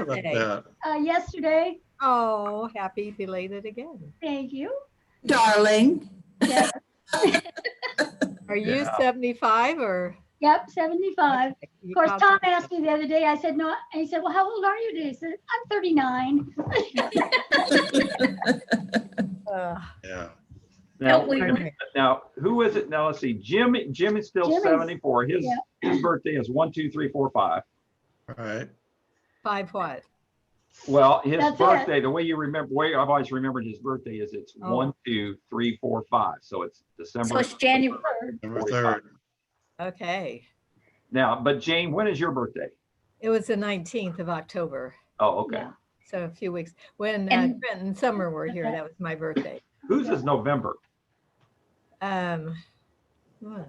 birthday? that? Yesterday. Oh, happy belated again. Thank you. Darling. Yeah. Are you Yeah. 75 or? Yep, 75. You Of course, caught Tom that? asked me the other day, I said, no, and he said, well, how old are you today? I said, I'm 39. Yeah. Now, Don't we- now, who is it? Now, let's see. Jim is still Jim is- 74. His yeah. his birthday is 1, 2, 3, 4, 5. All right. 5 what? Well, his That's it. birthday, the way you remember, way I've always remembered his birthday is it's Oh. 1, 2, 3, 4, 5. So it's So December. it's January. Number 45. 3rd. Okay. Now, but Jane, when is your birthday? It was the 19th of October. Oh, okay. Yeah. So a few weeks. When And- Trent and Summer were here, that was my birthday. Whose is November? Well, Oh,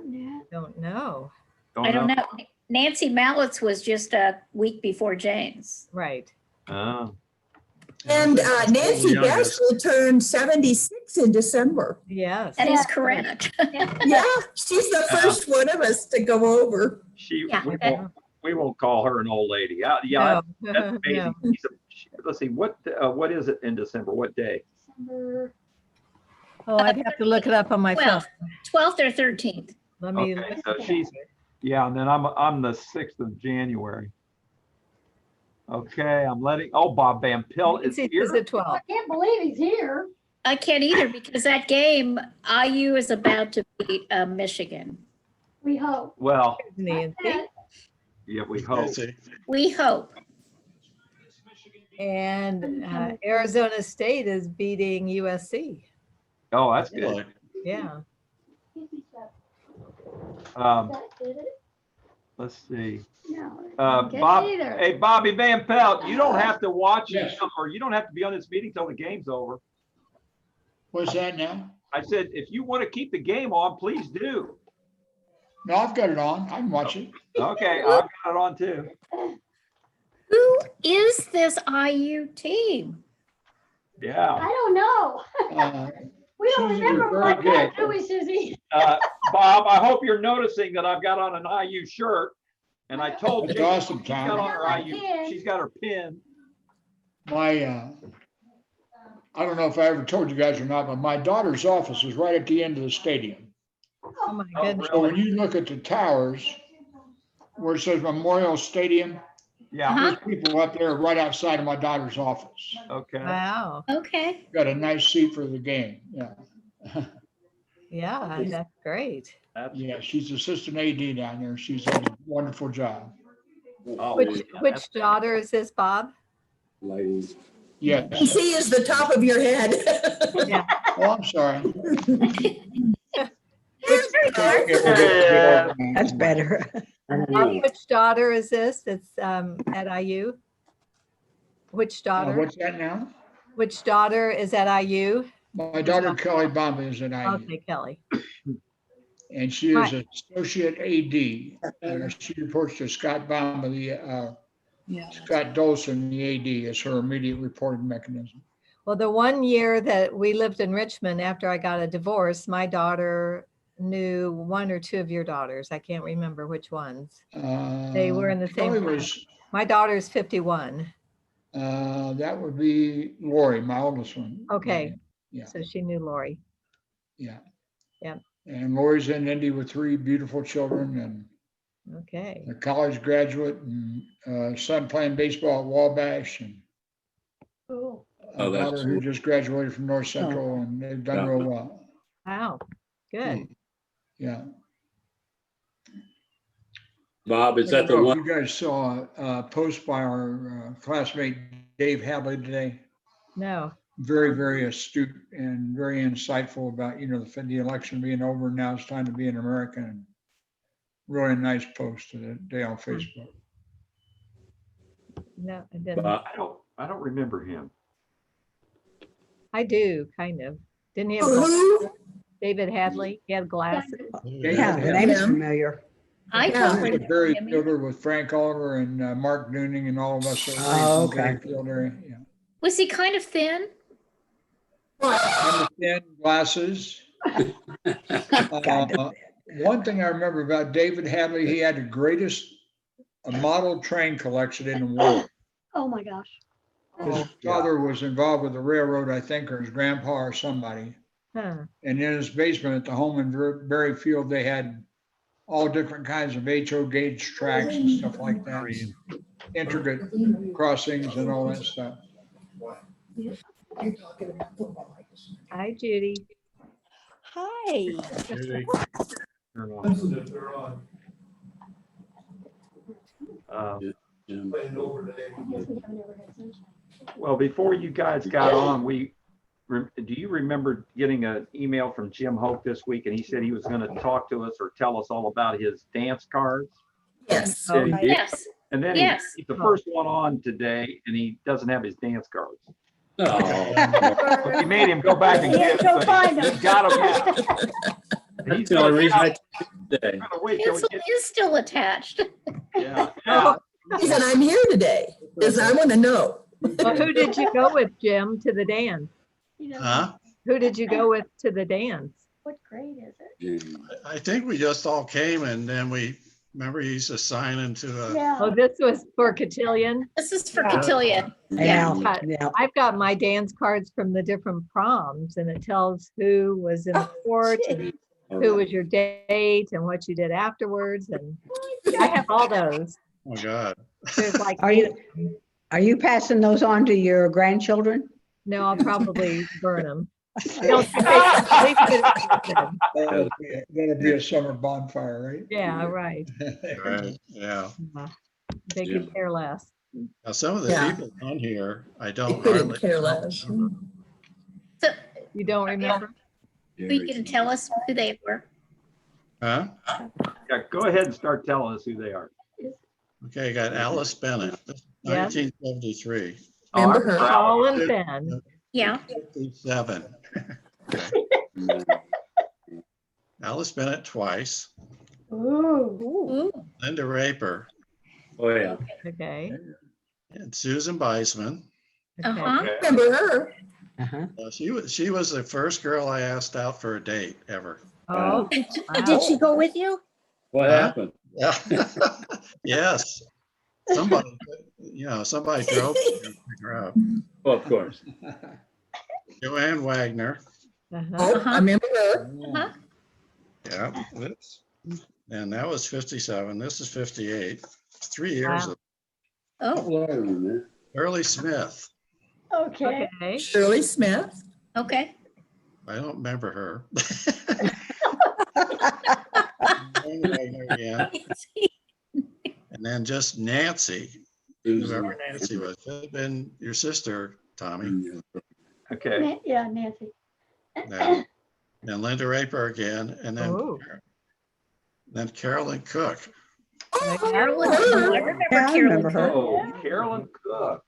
yeah. don't know. I don't know. Nancy Mallett's was just a week before Jane's. Right. Oh, And Nancy Youngest. Best will turn 76 in December. Yes. That is Yeah. correct. Yeah, she's the first one of us to go over. Yeah, we won't call her an old lady. Yeah, No. that's amazing. No. Let's see, what is it in December? What day? December. Oh, I'd have to look it up on my phone. 12th or 13th. Let me. Okay, look so it up. she's, yeah, and then I'm the 6th of January. Okay, I'm letting, Bob Van Pelt is Nancy is here. at 12. I can't believe he's here. I can't either because that game, IU is about to beat Michigan. We hope. Well, Nancy. yeah, we hope. Nancy. We hope. And Arizona State is beating USC. Oh, that's good. Really? Yeah. That did it? Let's see. No. Bob, Bob. Either. hey, Bobby Van Pelt, you don't have to watch it, Yes. or you don't have to be on this meeting till the game's over. What's that now? I said, if you want to keep the game on, please do. No, I've got it on. I can watch it. Okay, I've got it on too. Who is this IU team? Yeah. I don't know. Uh, We don't Susie, remember you're like very that, good. do we, Susie? Bob, I hope you're noticing that I've got on an IU shirt. And I told It's Jane, awesome, she's got on Tom. her IU, she's got her pin. My, I don't know if I ever told you guys or not, but my daughter's office is right at the end of the stadium. Oh, my Oh, goodness. So when you look at the towers, where it says Memorial Stadium, Yeah, Uh-huh. there's people up there right outside of my daughter's office. okay. Wow. Okay. Got a nice seat for the game, yeah. Yeah, that's great. That's, Yeah, she's assistant AD down there. She's done a wonderful job. oh, Which daughter is this, Bob? Yes. C is the top of your head. Yeah. Oh, I'm sorry. Yeah. That's better. Bob, which daughter is this? It's at IU? Which daughter? What's that now? Which daughter is at IU? My daughter Kelly Bamba is an IU, Okay, Kelly. and she is an associate AD. And she reports to Scott Bamba, Scott Dolson, the AD, is her immediate reporting mechanism. Well, the one year that we lived in Richmond after I got a divorce, my daughter knew one or two of your daughters. I can't remember which ones. They were in the same Kelly class. was, My daughter's 51, that would be Lori, my oldest one. Okay. Yeah, so she knew Lori. yeah. Yep. And Lori's in Indy with 3 beautiful children and Okay. a college graduate and son playing baseball at Wabash and Cool. a daughter who just graduated from North Central and they've done real well. Wow. Good. Yeah. Bob, is I that don't the know if one? you guys saw a post by our classmate Dave Hadley today? No. Very, very astute and very insightful about, the election being over and now it's time to be an American. And really nice post today on Facebook. No, I didn't. Bob, I don't remember him. I do, kind of. Didn't he have Who? glasses? David Hadley? He had glasses. Yeah, the name is familiar. I Yeah. don't He's a very remember him. fielder with Frank Oliver and Mark Nooning and all of us. that raised Oh, in the okay. field area. Yeah. Was he kind of thin? And the thin glasses. God, One thing I remember about David Hadley, he had the greatest model train collection in the world. Oh, my gosh. His father was involved with the railroad, I think, or his grandpa or somebody. Huh. And in his basement at the home in Berry Field, they had all different kinds of HO gauge tracks and stuff like that. Intricate crossings and all that stuff. Hi, Judy. Hi. Judy. Well, before you guys got on, do you remember getting an email from Jim Hope this week? And he said he was going to talk to us or tell us all about his dance cards. Yes. Oh, And Yes, then Yes. he's the first one on today and he doesn't have his dance cards. Oh, We made him go back and He had get to them. find He's them. got them now. He's the only gonna reason I took it today. wait till we pencil get, is still attached. yeah. Reason I'm here today is I want to know. Well, who did you go with, Jim, to the dance? You know, huh? Who did you go with to the dance? what grade is it? I think we just all came and then remember he's assigning to a, Yeah. Oh, this was for Cotillion. This is for Cotillion. Yeah, Yeah. yeah. I've got my dance cards from the different proms and it tells who was in the court and who was your date and what you did afterwards. And I have all those. oh God. There's like, Are you passing those on to your grandchildren? no, I'll probably burn them. Don't you think- That'll be a summer bonfire, right? Yeah, right. Right, yeah. They could care less. Now, some of the Yeah. people on here, I I don't couldn't hardly. care less. So, You don't remember? are you going to tell us who they were? Huh? Yeah, go ahead and start telling us who they are. Okay, I got Alice Bennett, Yes. 1973, Remember her? Paul and Ben. Yeah. 57. Alice Bennett twice, Ooh. Ooh, Linda Raper, oh yeah, Okay. and Susan Beisman. Okay. Uh-huh. Remember her? Uh-huh. She was the first girl I asked out for a date ever. Oh, Did she go with you? What happened? Yeah. Yes. Somebody, somebody drove me to pick her up. Well, of course. Joanne Wagner. uh-huh. Oh, I remember her. Uh-huh. Yeah. And that was 57. This is 58. 3 years. Wow. Oh, Shirley Smith. Okay. Okay. Shirley Smith. okay. I don't remember her. Joanne Wagner again. And then just Nancy, whoever Nancy was. Could have been your sister, Tommy. Okay. Yeah, Nancy. Now, and Linda Raper again, and Oh. then Carolyn Cook. Carolyn, oh, I remember Yeah, I Carolyn. remember her. Oh, Carolyn Cook.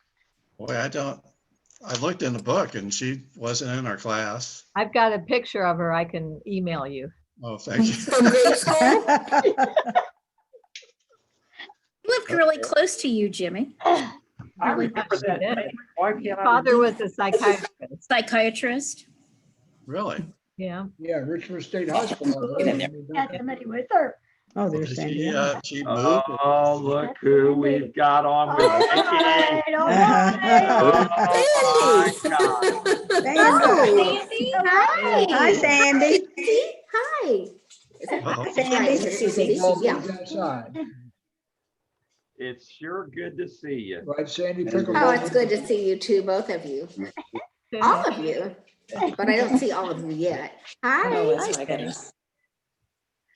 Boy, I looked in the book and she wasn't in our class. I've got a picture of her I can email you. Oh, thank you. From grade school? Lived really close to you, Jimmy. I Really remember much that. did. Why His can't I father remember? was a psychiatrist. Psychiatrist. Really? Yeah. Yeah, Richmond State Hospital. Got somebody with her. Oh, there's Sandy. She moved. Oh, look who we've got on with All Vicky. right, all right. Oh, my God. Sandy. Hi. Hi, Sandy. Hi. Uh-oh. Sandy. Outside. It's sure good to see you. Right, Sandy? Oh, it's good to see you too, both of you. All of you. But I don't see all of you yet. Hi. Oh, my goodness.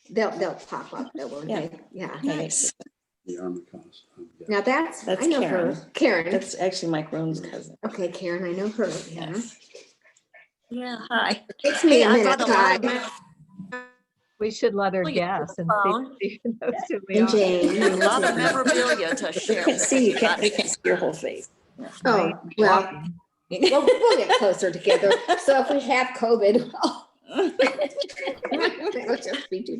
They'll pop up, though, won't they? Yeah. Nice. Now that's, I That's know her. Karen. That's actually Mike Roan's cousin. Okay, Karen, I know her. Yeah. Yeah, hi. Takes me a minute, Ty. We should let her Well, you guess and phone. see if she knows who we And are. Jane. A lot of memorabilia to share. Can't see, they can't see your whole face. Oh, well, we'll get closer together. So if we have COVID, it'll just be too.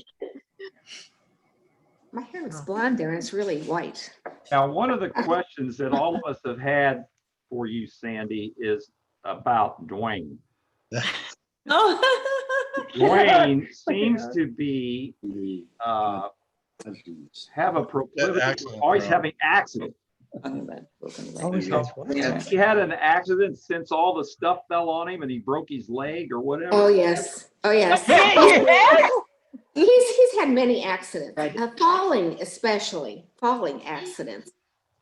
My hair is blonde there and it's really white. Now, one of the questions that all of us have had for you, Sandy, is about Dwayne. Dwayne seems to be, have a proclivity for always having accidents. Always has one. Has he had an accident since all the stuff fell on him and he broke his leg or whatever? Oh, yes. Oh, yes. He's had many accidents, falling especially, falling accidents.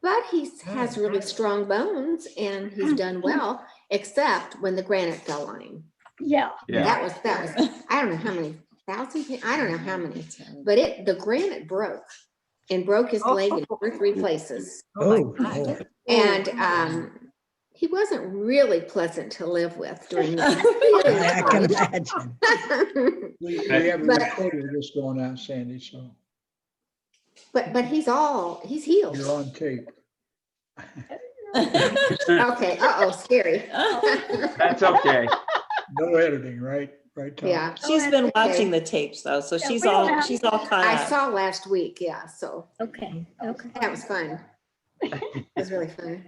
But he has really strong bones and he's done well, except when the granite fell on him. Yeah. Yeah. That was, I don't know how many thousand, I don't know how many, but the granite broke and broke his leg in 2 or 3 places. Oh, And he wasn't really pleasant to live with during the I can imagine. We have a But- recording of this going on, Sandy, so But he's healed. you're on tape. Okay, scary. That's okay. No editing, right? Right, Tom? Yeah, She's been Okay. watching the tapes though, so Yeah, she's we don't all, have- she's all caught I up. saw last week, yeah, so Okay, okay. that was fun. It was really fun.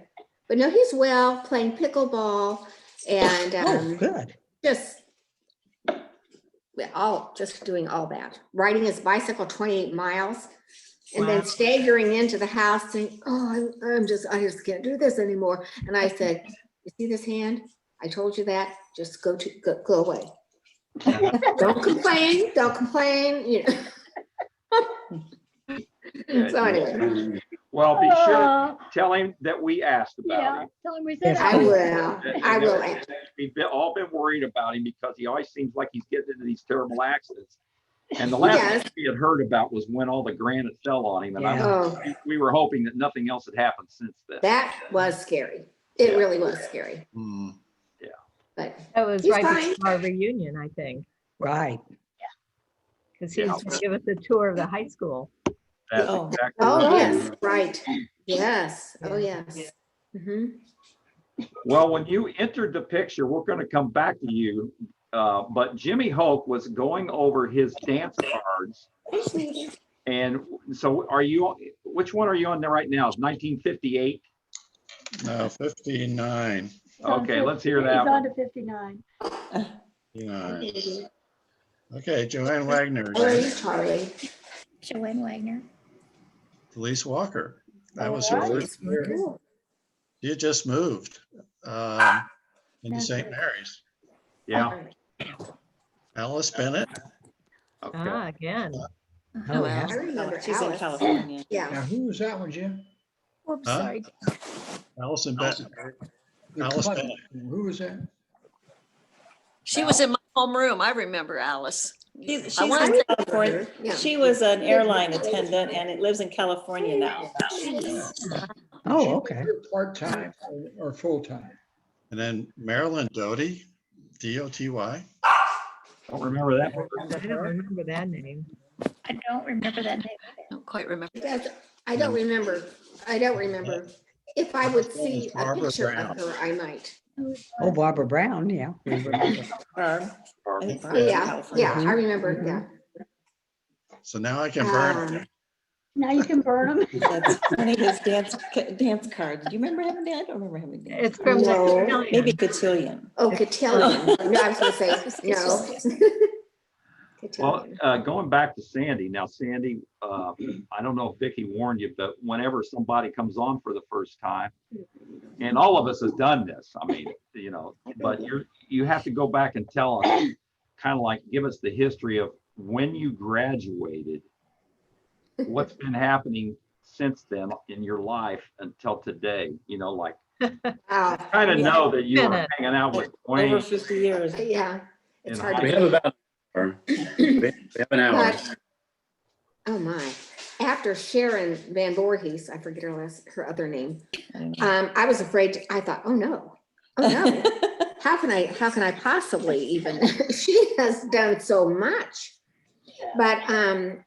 But no, he's well, playing pickleball and Oh, good. just doing all that, riding his bicycle 28 miles and then Wow. staggering into the house saying, oh, I just can't do this anymore. And I said, you see this hand? I told you that, just go away. Don't complain, you know. So anyway, Well, be sure, Oh, tell him that we asked about yeah, him. tell him we said. Yes, I hi. will, I will. We've all been worried about him because he always seems like he's getting into these terrible accidents. And the last Yes. thing we had heard about was when all the granite fell on him. And Oh, we were hoping that nothing else had happened since then. that was scary. It really was scary, Hmm. but That was He's right fine. before our reunion, I think, Right. because he's Yeah. to give us a tour of the high school. That's Oh. exactly oh, right. yes, right. Yes, oh, yes. Mhm. Well, when you entered the picture, we're going to come back to you. But Jimmy Hoke was going over his dance cards. And so which one are you on there right now? Is 1958? No, 59. He's on Okay, 50 let's hear He's that on one. to 59. 59. Okay, Joanne Wagner, Sorry, Charlie. Joanne Wagner. Elise Walker. That All was her right. first. Cool. She had just moved into St. Mary's. Yeah. Alice Bennett. Okay. Again. Oh, yeah. I remember She's in Alice. California. Yeah. Now, who was that one, Jim? Oops, Huh? sorry. Allison Bennett. The Alice Clemens. Bennett. Who was that? She was in my homeroom. I remember Alice. She's I want in to California. Yeah. She was an airline attendant and it lives in California now. Oh, okay. Part-time or full-time? And then Marilyn Doty, D-O-T-Y. Don't remember that one. I don't remember that name. I don't remember that name. Don't quite remember. I don't remember. If I would see a Barbara picture Brown. of her, I might. Oh, Barbara Brown, yeah. Barb. I think Barb's in Yeah, California. yeah, I remember, yeah. So now I can burn it. Now you can burn them. That's one of his dance cards. Do you remember having that? I don't remember having that. It's from the No. Cotillion. Maybe cotillion. Oh, cotillion. No, I was gonna say, no. Well, Cotillion. going back to Sandy, now Sandy, I don't know if Vicki warned you, but whenever somebody comes on for the first time, and all of us has done this, I mean, but you have to go back and tell us, kind of like, give us the history of when you graduated, what's been happening since then in your life until today, like, Oh, kind of know that you were Minute. hanging out with Over Wayne. 50 years. yeah, it's In hard high to We believe. have about an hour. We have an hour. But, oh my, after Sharon Van Voorhees, I forget her other name. I was afraid, I thought, oh no, how can I possibly even, she has done so much. But, and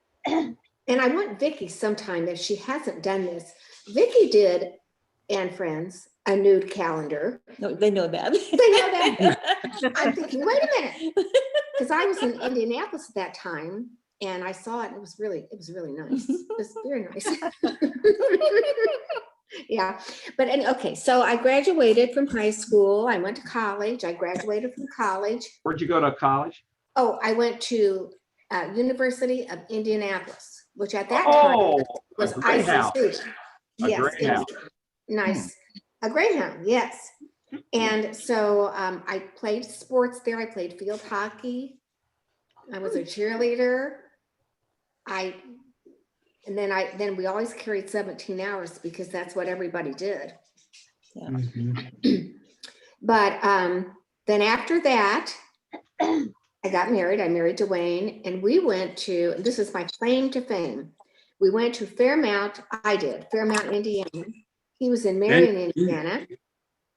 I want Vicki sometime, if she hasn't done this, Vicki did, and friends, a nude calendar. No, they know that. They know that. I'm thinking, wait a minute, because I was in Indianapolis at that time, and I saw it, and it was really nice. It was very nice. Yeah, but okay, so I graduated from high school. I went to college. I graduated from college. Where'd you go to college? Oh, I went to University of Indianapolis, which at that Oh, time was a Greyhound. ICC. A Yes, Greyhound. Nice. A Greyhound, yes. And so I played sports there. I played field hockey. I was a cheerleader. Then we always carried 17 hours because that's what everybody did. But then after that, I got married. I married Dwayne, and we went to, this is my claim to fame. We went to Fairmount, Fairmount, Indiana. He was in Marion, Indiana.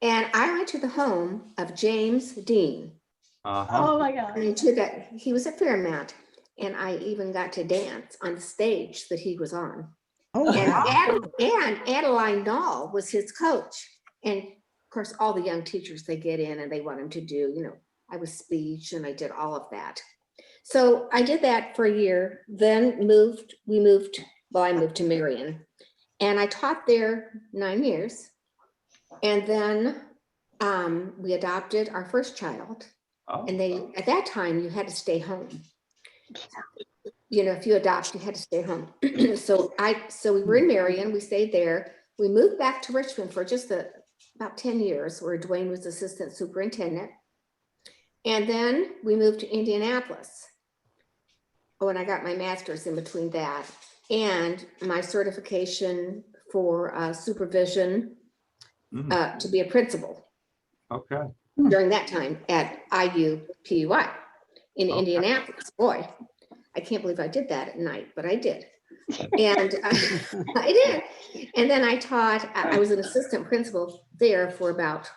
And I went to the home of James Dean. Oh my God. He was at Fairmount, and I even got to dance on the stage that he was on. Oh, wow. And Adeline Dahl was his coach. And of course, all the young teachers, they get in and they want him to do, I was speech and I did all of that. So I did that for a year, then I moved to Marion, and I taught there 9 years. And then we adopted our first child. And at that time, you had to stay home. If you adopt, you had to stay home. So we were in Marion, we stayed there. We moved back to Richmond for just about 10 years, where Dwayne was assistant superintendent. And then we moved to Indianapolis. Oh, and I got my master's in between that and my certification for supervision to be a principal. Okay. During that time at IUPUI in Indianapolis. Boy, I can't believe I did that at night, but I did. And I did. And then I was an assistant principal there for about,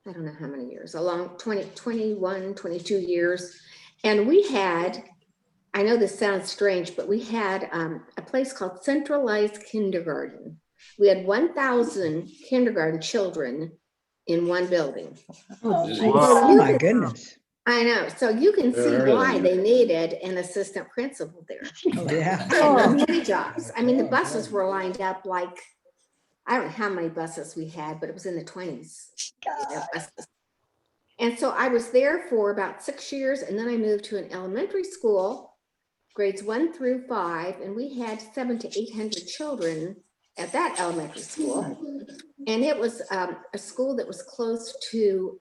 I don't know how many years, a long 21, 22 years. And we had, I know this sounds strange, but we had a place called Centralized Kindergarten. We had 1,000 kindergarten children in one building. Oh, my goodness. I know. So you can see why they needed an assistant principal there. Oh, yeah. And there were many jobs. I mean, the buses were lined up like, I don't know how many buses we had, but it was in the 20s. And so I was there for about 6 years, and then I moved to an elementary school, grades 1 through 5, and we had 700 to 800 children at that elementary school. And it was a school that was close to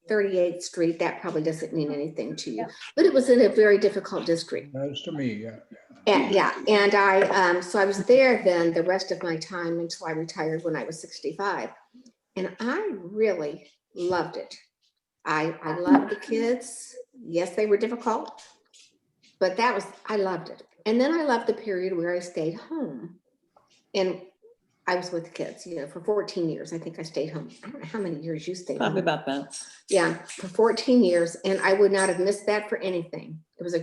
38th Street. That probably doesn't mean anything to you, but it was in a very difficult district. That's to me, yeah. And so I was there then the rest of my time until I retired when I was 65. And I really loved it. I loved the kids. Yes, they were difficult, but I loved it. And then I loved the period where I stayed home. And I was with the kids, for 14 years. I think I stayed home. I don't know how many years you stayed home. Probably about that. Yeah, for 14 years. And I would not have missed that for anything. It was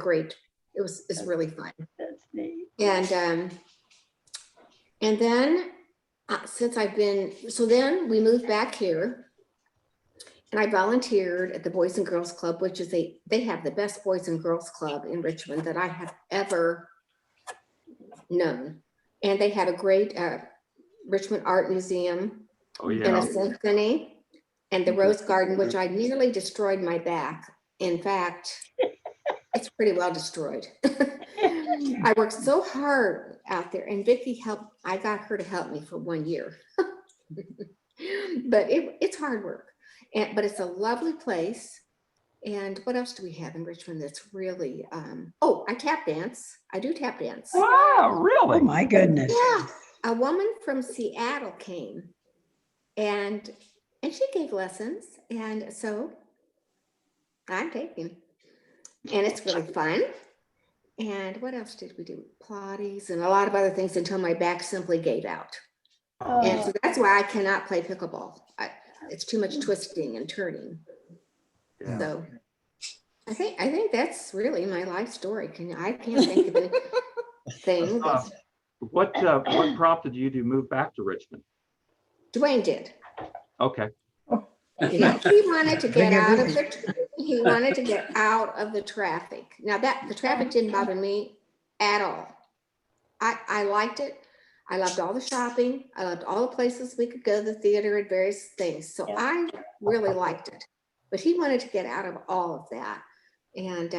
it's really fun. That's neat. And then then we moved back here, and I volunteered at the Boys and Girls Club, which is they have the best Boys and Girls Club in Richmond that I have ever known. And they had a great Richmond Art Museum and a symphony, and the Rose Garden, which I nearly destroyed my back. In fact, it's pretty well destroyed. I worked so hard out there, and Vicki I got her to help me for 1 year. But it's hard work, but it's a lovely place. And what else do we have in Richmond that's really, I tap dance. I do tap dance. Wow, really? Oh, my goodness. Yeah. A woman from Seattle came and she gave lessons. And so I'm taking, and it's really fun. And what else did we do? Pilates and a lot of other things until my back simply gave out. And so that's why I cannot play pickleball. It's too much twisting and turning. Yeah. So I think that's really my life story. I can't think of anything. What prompted you to move back to Richmond? Dwayne did. Okay. He wanted to get out of he wanted to get out of the traffic. Now the traffic didn't bother me at all. I liked it. I loved all the shopping. I loved all the places we could go to the theater and various things. So I really liked it. But he wanted to get out of all of that and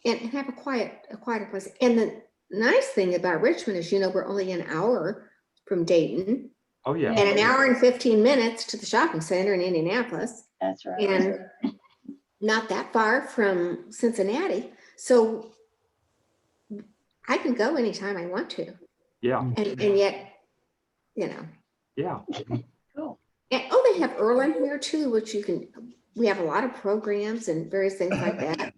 have a quieter place. And the nice thing about Richmond is, we're only an hour from Dayton, Oh, yeah. and an hour and 15 minutes to the shopping center in Indianapolis, That's right. and not that far from Cincinnati. So I can go anytime I want to. Yeah, And yet, you know, yeah. and, oh, they have Erlen here too, which we have a lot of programs and various things like that.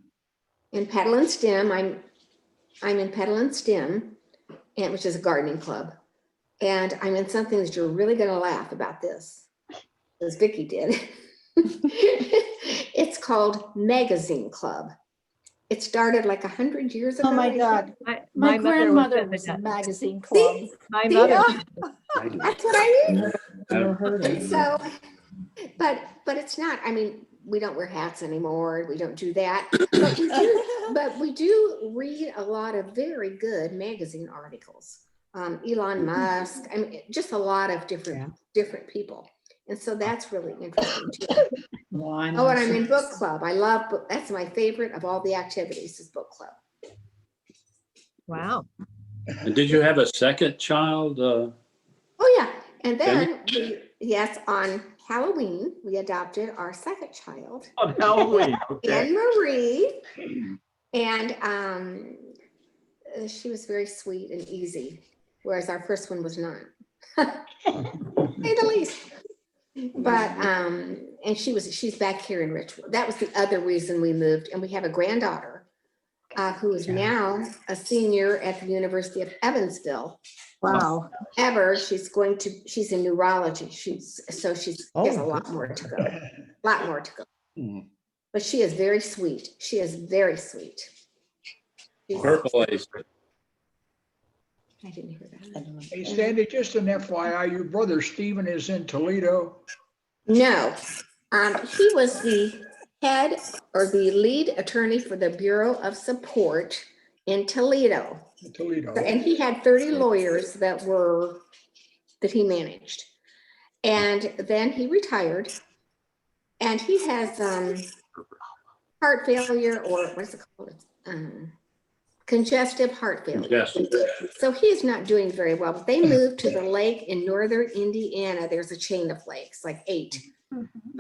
And Paddle and STEM, I'm in Paddle and STEM, and which is a gardening club. And I'm in something that you're really gonna laugh about this, as Vicky did. It's called Magazine Club. It started like 100 years ago. Oh my I think. God. My My mother grandmother in was the- a magazine club. My See? mother. That's what I mean. Never heard of And it. so, but it's not, I mean, we don't wear hats anymore. We don't do that. But we do read a lot of very good magazine articles. Elon Musk, I mean, just a lot of different people. And so that's really interesting too. Oh, and I'm in book club. I love book. That's my favorite of all the activities is book club. Wow. And did you have a second child? Oh, yeah. And then, yes, on Halloween, we adopted our second child, On Halloween, okay. Anne Marie. And she was very sweet and easy, whereas our first one was not. Say the least. But, and she's back here in Richmond. That was the other reason we moved. And we have a granddaughter who is now a senior at the University of Evansville. Wow. She's in neurology. She has a lot more to go. But she is very sweet. She is very sweet. Purple Ace. I didn't hear that. Hey, Sandy, just an FYI, your brother Stephen is in Toledo. No, he was the head or the lead attorney for the Bureau of Support in Toledo. Toledo. And he had 30 lawyers that he managed. And then he retired, and he has heart failure, or what's it called? Congestive heart failure. Yes. So he is not doing very well, but they moved to the lake in northern Indiana. There's a chain of lakes, like 8.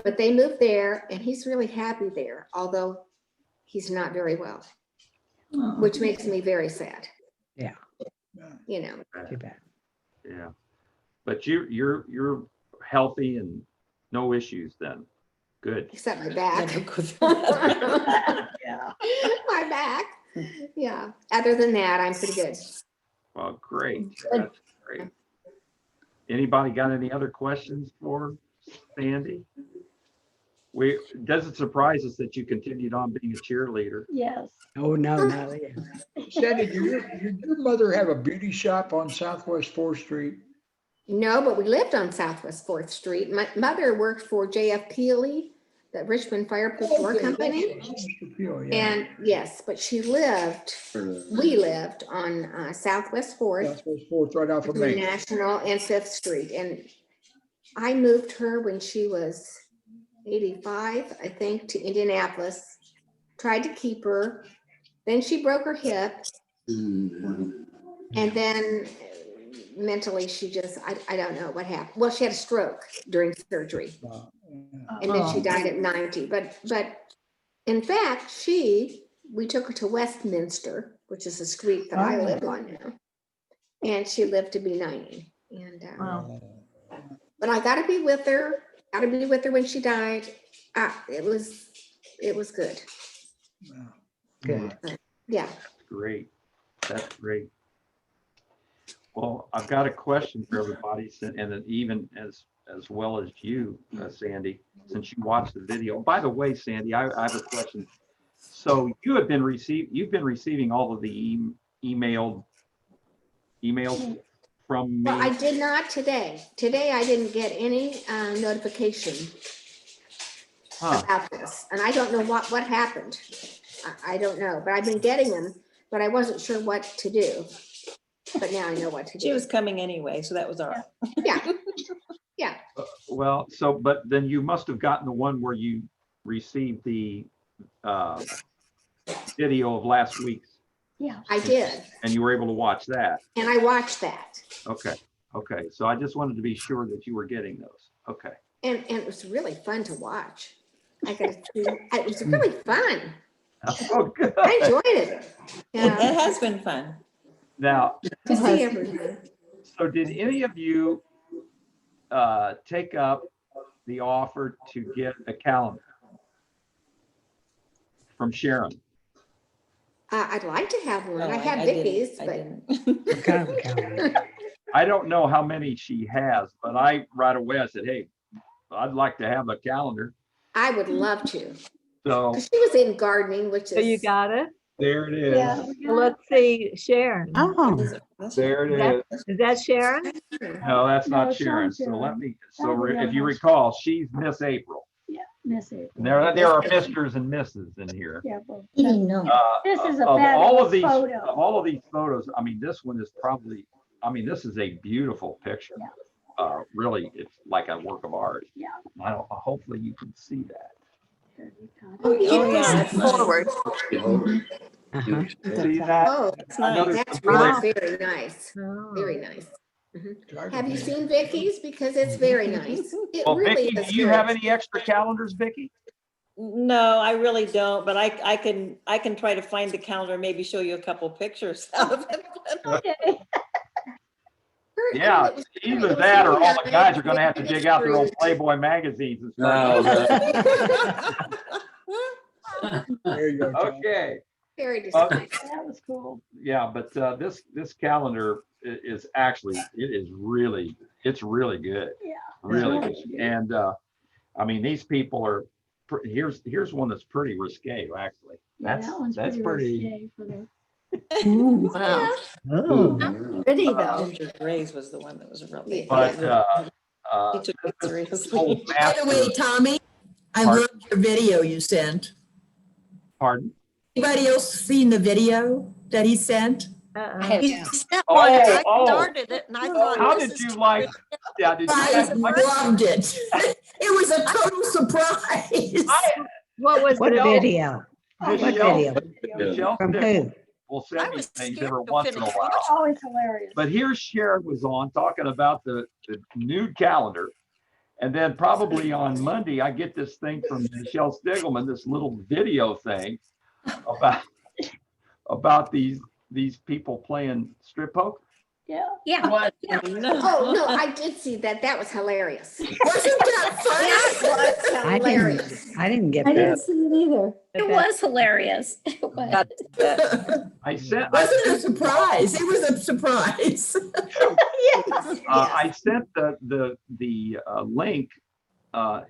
But they moved there, and he's really happy there, although he's not very well, which makes me very sad. Yeah. You know. Too bad. Yeah. But you're healthy and no issues then. Good. Except my back. Yeah. My back. Yeah. Other than that, I'm pretty good. Well, great. That's great. Anybody got any other questions for Sandy? Does it surprise us that you continued on being a cheerleader? Yes. Oh, no, no. Sandy, did your mother have a beauty shop on Southwest 4th Street? No, but we lived on Southwest 4th Street. My mother worked for J.F. Peely, the Richmond Fireproof Door Company. Mr. Peel, yeah. And yes, but we lived on Southwest 4th, Southwest 4th, right off of between Main. National and 5th Street. And I moved her when she was 85, I think, to Indianapolis. Tried to keep her. Then she broke her hip. And then mentally, she just, I don't know what happened. Well, she had a stroke during surgery. And then she died at 90. But in fact, we took her to Westminster, which is a street that I live on now. And she lived to be 90. And but I got to be with her. Got to be with her when she died. It was good. Good. Yeah. Great. That's great. Well, I've got a question for everybody, and then even as well as you, Sandy, since you watched the video. By the way, Sandy, I have a question. So you've been receiving all of the emails from me. Well, I did not today. Today, I didn't get any notification about this, and I don't know what happened. I don't know, but I've been getting them, but I wasn't sure what to do. But now I know what to do. She was coming anyway, so that was all right. Yeah. Yeah. Well, but then you must have gotten the one where you received the video of last week's. Yeah. I did. And you were able to watch that. And I watched that. Okay. Okay, so I just wanted to be sure that you were getting those. Okay. And it was really fun to watch. It was really fun. Oh, good. I enjoyed it. It Yeah, has been fun. Now, to see everything. so did any of you take up the offer to get a calendar from Sharon? I'd like to have one. Oh, I have didn't. Vicky's, I but didn't. I don't know how many she has, but I right away I said, hey, I'd like to have a calendar. I would love to. So 'Cause she was in gardening, which So you is, got it? there it is. Yeah. Well, let's see, Sharon. Oh, There it is. Is that Sharon? No, that's No, not it's not Sharon. So Sharon. let me, Probably if you not. recall, she's Miss April. Yeah, Miss April. There are Misters and Misses in here. Yeah, well, No. This is a Of all of fabulous these, photo. of all of these photos, I mean, this one is probably, I mean, this is a beautiful picture. Yeah. Really, it's like a work of art. Yeah. Hopefully you can see that. oh, Yeah, yeah. that's nice. Forward. uh-huh. See that? Oh, It's I nice. noticed that's the really big- very nice. Oh. Very nice. Drive Have you it. seen Vicky's? Because it's very nice. It Well, really Vicky, is. do you good. have any extra calendars, Vicky? No, I really don't, but I can try to find the calendar, maybe show you a couple pictures of it. Okay. Yeah, It was- either it was that or really all the nice. guys are gonna have to dig out their old Playboy magazines and No, start. There you go, Tom. Okay, Very disappointing. That was cool. yeah, but this calendar is actually, it's really good. Yeah. Really good. And I mean, these people are, here's one that's pretty risque, actually. Yeah, That's that one's pretty. risque for the- Wow. Oh, Pretty though. Ginger Gray's was the one that was really. But He took it this seriously. whole By the way, master- Tommy, I Pardon? loved your video you sent. Pardon? Anybody else seen the video that he sent? Uh-uh. You sent one and I Oh. started it and I thought. How this did is you too like? good. Yeah, did you I guys like? loved it. It was a total surprise. What was what the video? What Michelle- video? Michelle From Stickle who? will I send me was things scared every to once in a finish while. watching. Oh, it's hilarious. But here Sharon was on talking about the nude calendar. And then probably on Monday, I get this thing from Michelle Stiglman, this little video thing about these people playing strip poker. Yeah. Yeah. What? Oh, no, I did see that. That was hilarious. Wasn't that funny? I Hilarious. didn't get I didn't that. see it either. It was hilarious. It was. I sent, Wasn't a surprise. It was a surprise. I sent the link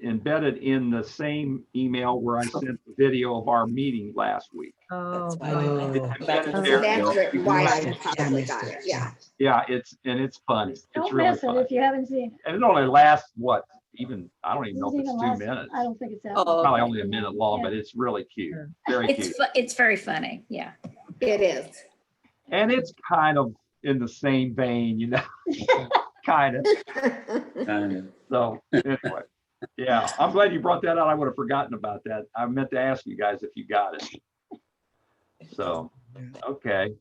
embedded in the same email where I sent the video of our meeting last week. Oh, That's why boy. I It's went back embedded and there. That's why I Yeah, probably missed got it. it. Yeah. Yeah, it's funny. It's Don't really miss it funny. if you haven't seen it. And it only lasts, what, even, I don't even know if Doesn't it's even 2 last- minutes. I don't think it's that. Oh, long. Probably only a minute long, but it's really cute, very cute. It's very funny. Yeah. It is. And it's kind of in the same vein, you know, kind of. So anyway, yeah, I'm glad you brought that out. I would have forgotten about that. I meant to ask you guys if you got it. So, okay,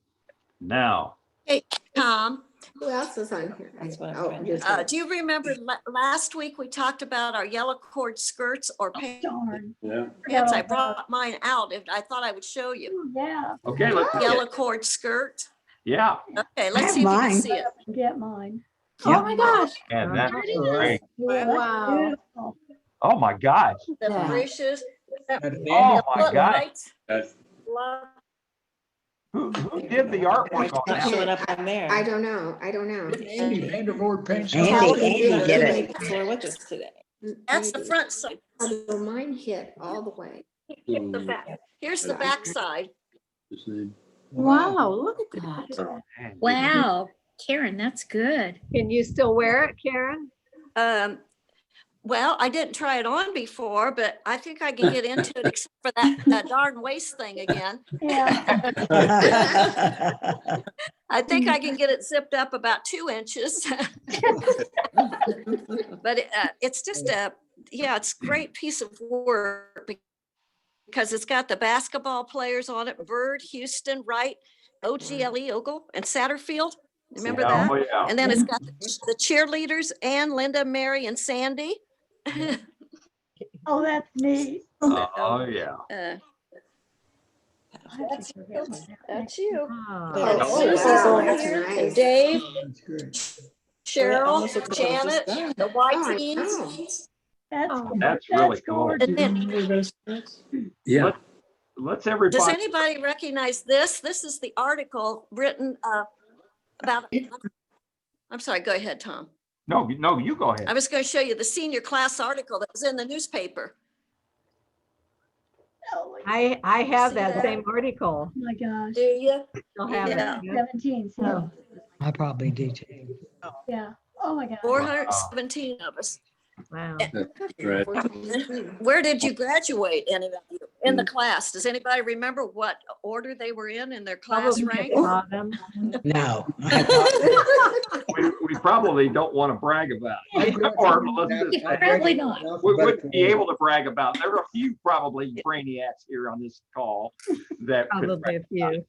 now, Tom, Who else is on here? That's what I'm Oh, trying to just- do you remember last week we talked about our yellow cord skirts or Darn. Yeah. pants? I brought mine out and I thought I would show you. Oh, yeah, okay, let's, Yellow cord skirt. yeah, Okay, I let's have see if you mine. can see it. get mine. Yeah. my gosh. and that's There it is. great. Wow. Beautiful. Oh, my gosh. The Yeah. breeches. That's Oh, my Look, God. lights, That's love. Who did the artwork on It's not that? showing up on there. I don't know. I don't know. Andy Vandervoort paints. Andy, Andy did it. We're with us today. That's the front side. Although mine hit all the way. Here's the back. Here's the back side. his name. Wow, look at that. Wow. Karen, that's good. Can you still wear it, Karen? Well, I didn't try it on before, but I think I can get into it except for that darn waist thing again. Yeah, I think I can get it zipped up about 2 inches. But it's just it's a great piece of work because it's got the basketball players on it, Bird, Houston, Wright, OGLE, Ogle, and Satterfield. Remember Yeah, that? oh, yeah. And then it's got the cheerleaders, Ann, Linda, Mary, and Sandy. Oh, that's neat. Oh, yeah. That's you. Oh, Oh, Susie's wow, on that's here, nice. and Dave, That's good. Cheryl, almost looks like it was just Janet, done. the white Oh, I teens. know. That's, That's really that's cool. gorgeous. And then, Yeah. does Let's everybody, anybody recognize this? This is the article written about, I'm sorry, go ahead, Tom. no, you go ahead. I was going to show you the senior class article that was in the newspaper. Oh I have See that that? same article. my gosh. Do you? Still have it. Yeah. Yep. 17, so, I probably do too. yeah. Oh my God. 417 of us. Wow. Right. Where did you graduate, any of you, in the class? Does anybody remember what order they were in their class Probably rank? at bottom. No. We probably don't want to brag about it. Or let's just say, Probably not. we wouldn't be able to brag about it. There are a few probably brainiacs here on this call that could Probably brag a few.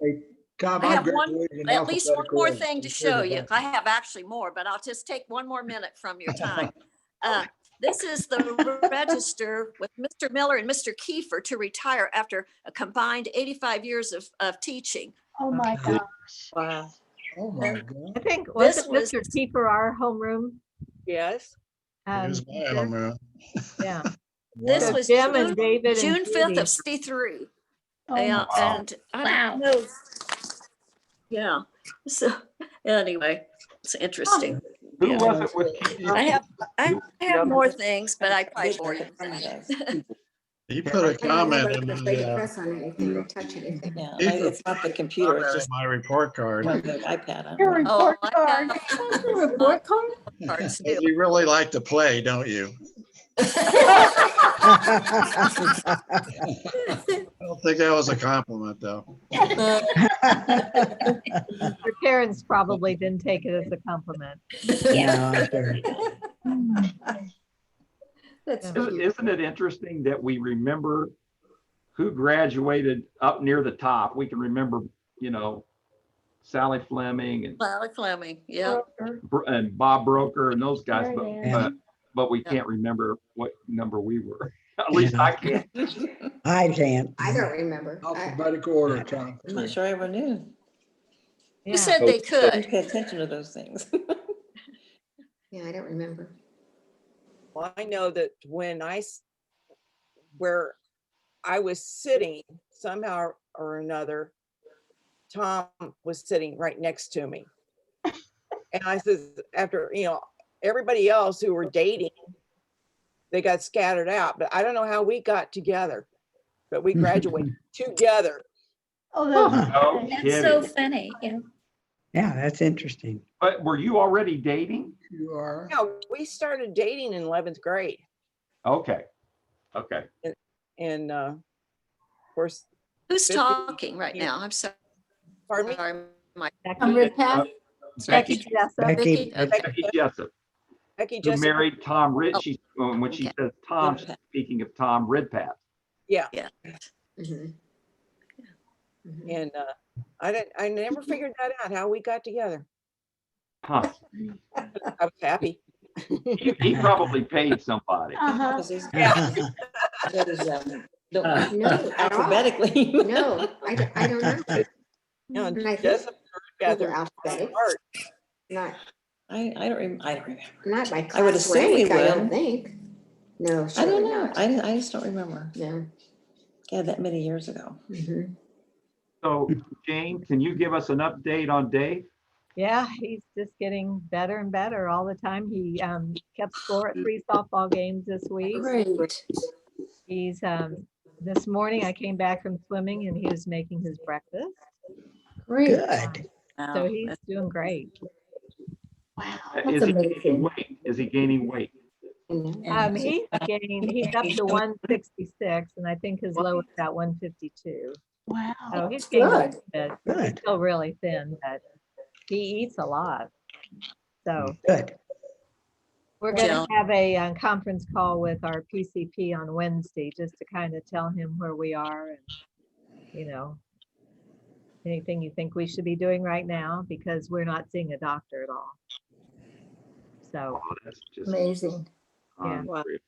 Hey, Tom, I I have graduated in at least one alphabetical more order. thing to show you. I have actually more, but I'll just take one more minute from your time. This is the register with Mr. Miller and Mr. Kiefer to retire after a combined 85 years of teaching. Oh my gosh. Wow. Oh, my God. I think, was This it was- Mr. Keeper, our homeroom? Yes. Here's my homeroom. Yeah. This So was Jim and June, David and June 5th Judy. of 63. Oh Yeah, my and I Wow. don't know. Yeah, so anyway, it's interesting. Who Yeah. was it with Keith? I have more things, but I probably bore you with that. You put a comment in Nobody's afraid to my, press on anything or touch anything. Yeah, Keith, it's not the computer, it's comment in just my report card. the iPad. Your report I card. have Report card? cards But too. you really like to play, don't you? I don't think that was a compliment, though. Your parents probably didn't take it as a compliment. No, I'm sure. That's Isn't it interesting that we remember who graduated up near the top? We can remember, Sally Fleming and Sally Fleming, yeah. and Bob Broker and those guys, Yeah. but we can't remember what number we were. At least I can't. I can't. I don't remember. Alphabetical order, Tom. I'm not sure I ever knew. Who said they I could? didn't pay attention to those things. Yeah, I don't remember. Well, I know that where I was sitting, somehow or another, Tom was sitting right next to me. And I said, after, everybody else who were dating, they got scattered out, but I don't know how we got together, but we graduated together. Oh, that's No nice. That's so kidding. funny. Yeah. Yeah, that's interesting. But were you already dating? You are. Yeah, we started dating in 11th grade. Okay. And of course, Who's 50. talking right now? I'm sorry. pardon me? Becky Jessup. Becky, Vicky? Okay. Becky Jessup, Becky who just married Tom Rid. Oh, She when she okay. says Tom, Ridpath. she's speaking of Tom Ridpath. Mhm. and I never figured that out, how we got together. Huh. I was happy. He probably paid somebody. Uh-huh. Because he's- Yeah. that is, No, at all. alphabetically. No, I don't know. No, and And I think Jessup got Either their alphabetic, part. not, I don't remember. not by I would class assume we rank, I don't would. think. No, I surely don't know. not. I just don't remember. No. Yeah, that many years ago. Mhm. So Jane, can you give us an update on Dave? Yeah, he's just getting better and better all the time. He kept score at 3 softball games this week. Great. He's this morning I came back from swimming and he was making his breakfast. Great. good. So he's doing great. Wow. Is That's he gaining amazing. weight? Is he gaining weight? He's up to 166 and I think his low is at 152. Wow. So he's getting a Good. little bit. He's Good. still really thin, but he eats a lot. So Good. we're going Jill. to have a conference call with our PCP on Wednesday, just to kind of tell him where we are and, Anything you think we should be doing right now? Because we're not seeing a doctor at all. So, Oh, that's just Amazing. Yeah. unreal.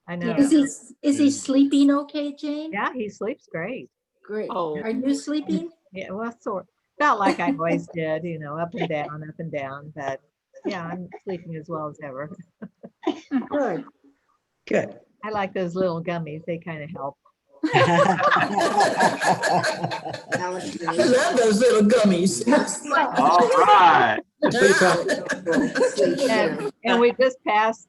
I know. Is he sleeping okay, Jane? Yeah, he sleeps great. Great. Oh. Are you sleeping? Yeah, well, felt like I always did, up and down, but yeah, I'm sleeping as well as ever. Good. Good. I like those little gummies. They kind of help. Alex, I love those little gummies. All right. And we just passed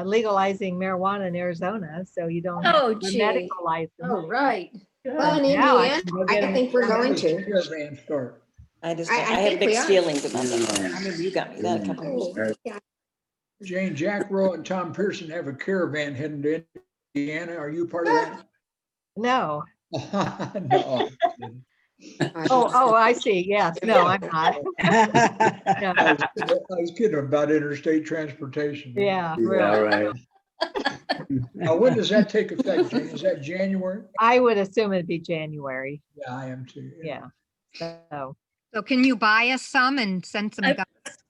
legalizing marijuana in Arizona, so you don't have Oh, a gee. medical license. Oh, right. Well, in Now I Indiana, can go I get 'em. think we're going to. Caravan start. I just, I I have think we mixed are. feelings about that. I remember you got me that a couple of years ago. Jane, Jack Rowe and Tom Pearson have a caravan heading to Indiana. Are you part of that? No. No. Oh, I see. Yes. No, I'm not. No. I was kidding about interstate transportation. Yeah, Yeah, really. right. Now, when does that take effect, Jane? Is that January? I would assume it'd be January. Yeah, I am too. Yeah. So, So can you buy us some and send some? I-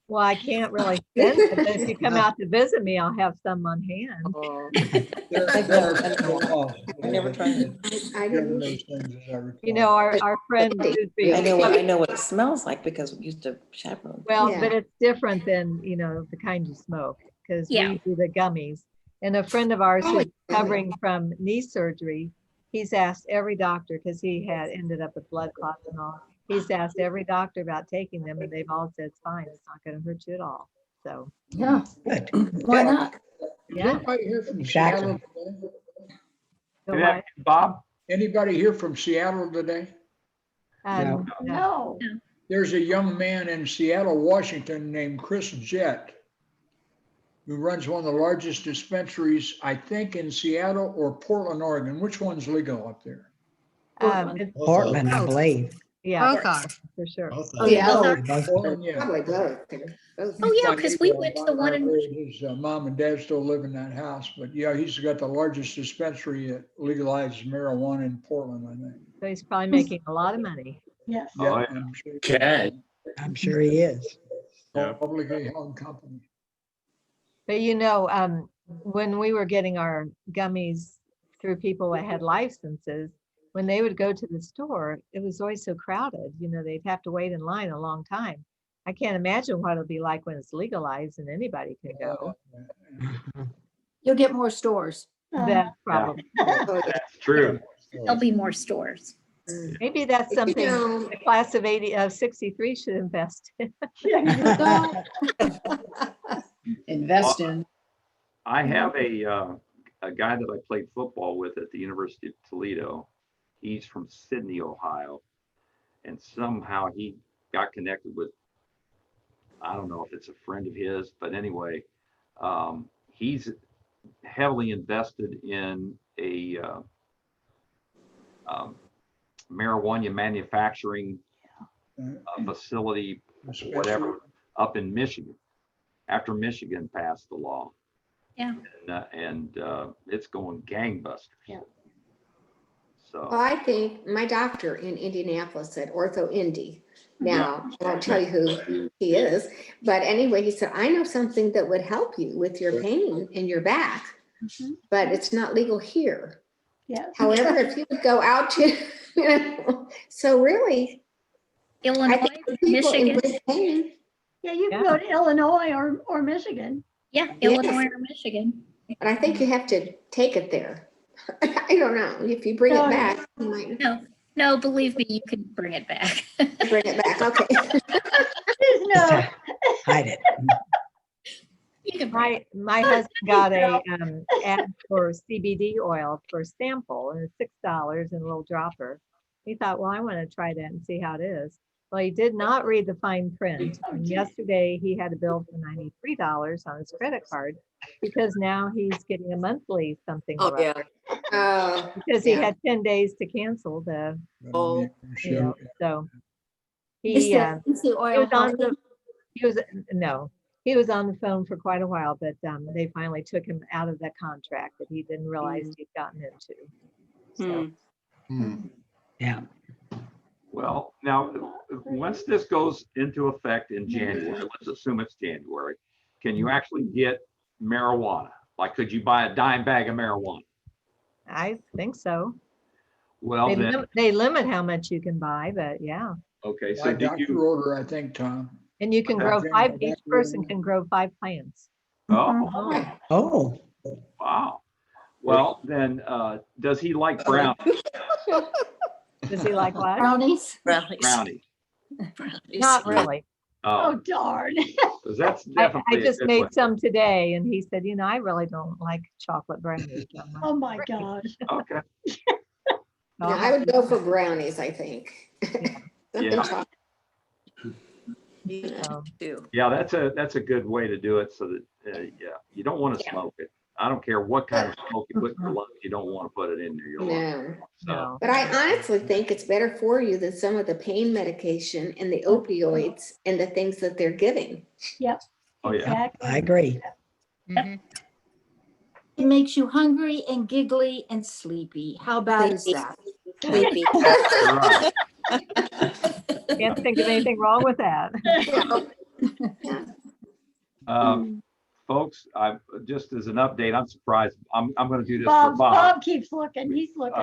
well, I can't really send it, but if you come out to visit me, I'll have some on hand. I never tried it. I didn't. Our friend Dewsbury. I know what it smells like because we used to chaperone. Well, Yeah. but it's different than, the kind you smoke, because Yeah. we do the gummies. And a friend of ours who's recovering from knee surgery, he's asked every doctor, because he had ended up with blood clots and all. He's asked every doctor about taking them, and they've all said, it's fine, it's not gonna hurt you at all. So, Yeah. Good. Why not? yeah. Anybody here from Exactly. Seattle today? So Yeah, Bob? Anybody here from Seattle today? no. No. There's a young man in Seattle, Washington named Chris Jett, who runs one of the largest dispensaries, I think, in Seattle or Portland, Oregon. Which one's legal up there? It's- Portland, I believe. Yeah, Both are. for sure. Both Oh, of yeah. Portland, yeah. Probably both. Both. Oh, yeah, because we went to the one in, His mom and dad still live in that house, but yeah, he's got the largest dispensary that legalizes marijuana in Portland, I think. So he's probably making a lot of money. Yes. Oh, Yeah, yeah. I'm sure. Chad. I'm sure he is. Yeah. Publicly held company. But when we were getting our gummies through people that had licenses, when they would go to the store, it was always so crowded, they'd have to wait in line a long time. I can't imagine what it'll be like when it's legalized and anybody can go. You'll get more stores. That's probably, That's true. there'll be more stores. maybe that's something know- the class of 63 should invest in. Invest in. I have a guy that I played football with at the University of Toledo. He's from Sydney, Ohio. And somehow he got connected with, I don't know if it's a friend of his, but anyway, he's heavily invested in a marijuana manufacturing facility, whatever, up in Michigan, after Michigan passed the law. Yeah. And it's going gangbusters. Yeah. Well, So, I think my doctor in Indianapolis at Ortho Indy, now, I won't tell you who he is, but anyway, he said, I know something that would help you with your pain in your back, but it's not legal here. Yeah. However, if you would go out to, so really, I Illinois, think the people in Michigan, Brisbane, Yeah, you can go to Illinois or Michigan. yeah, Illinois or Michigan. but I think you have to take it there. I don't know, if you bring No, it back, you might No, believe me, you can bring it back. bring it back, okay. No. Hide it. You can bring My husband got a ad for CBD oil for a sample, and it's $6 in a little dropper. He thought, well, I want to try that and see how it is. Well, he did not read the fine print. And yesterday he had a bill for $93 on his credit card because now he's getting a monthly something. or Oh, yeah. other, Because he yeah. had 10 days to cancel the, Oh. so Is he, the he oil was on healthy? he was on the phone for quite a while, but they finally took him out of that contract that he didn't realize he'd gotten into. So, Hmm. Hmm. Yeah. Well, now, once this goes into effect in January, let's assume it's January, can you actually get marijuana? Like, could you buy a dime bag of marijuana? I think so. Well, They then, they limit how much you can buy, but yeah. okay, so By did doctor you, order, I think, Tom. And you can Okay. grow Jane, 5, by each doctor person order. can grow 5 plants. oh, Oh, wow. Well, then, does he like brown Does he like what? Brownies? brownies? Not really. Oh, Oh, darn. 'cause that's I definitely. a just good made one. some today and he said, I really don't like chocolate brownies. I'm like, Oh, my gosh. Okay, Yeah, I would go for brownies, I think. Something Yeah. chocolate. um, Do. yeah, that's a good way to do it so that, yeah, you don't want to Yeah. smoke it. I don't care what kind of smoke you put in your lungs, you don't want to put it into your lungs. No, So, No. but I honestly think it's better for you than some of the pain medication and the opioids and the things that they're giving. Yep. Oh, yeah. Exactly. I agree. Mhm. It makes you hungry and giggly and sleepy. How bad is that? Sleepy. you're right. Can't think of anything wrong with that. Folks, just as an update, I'm surprised. I'm going to do this for Bob Bob. keeps looking. He's looking.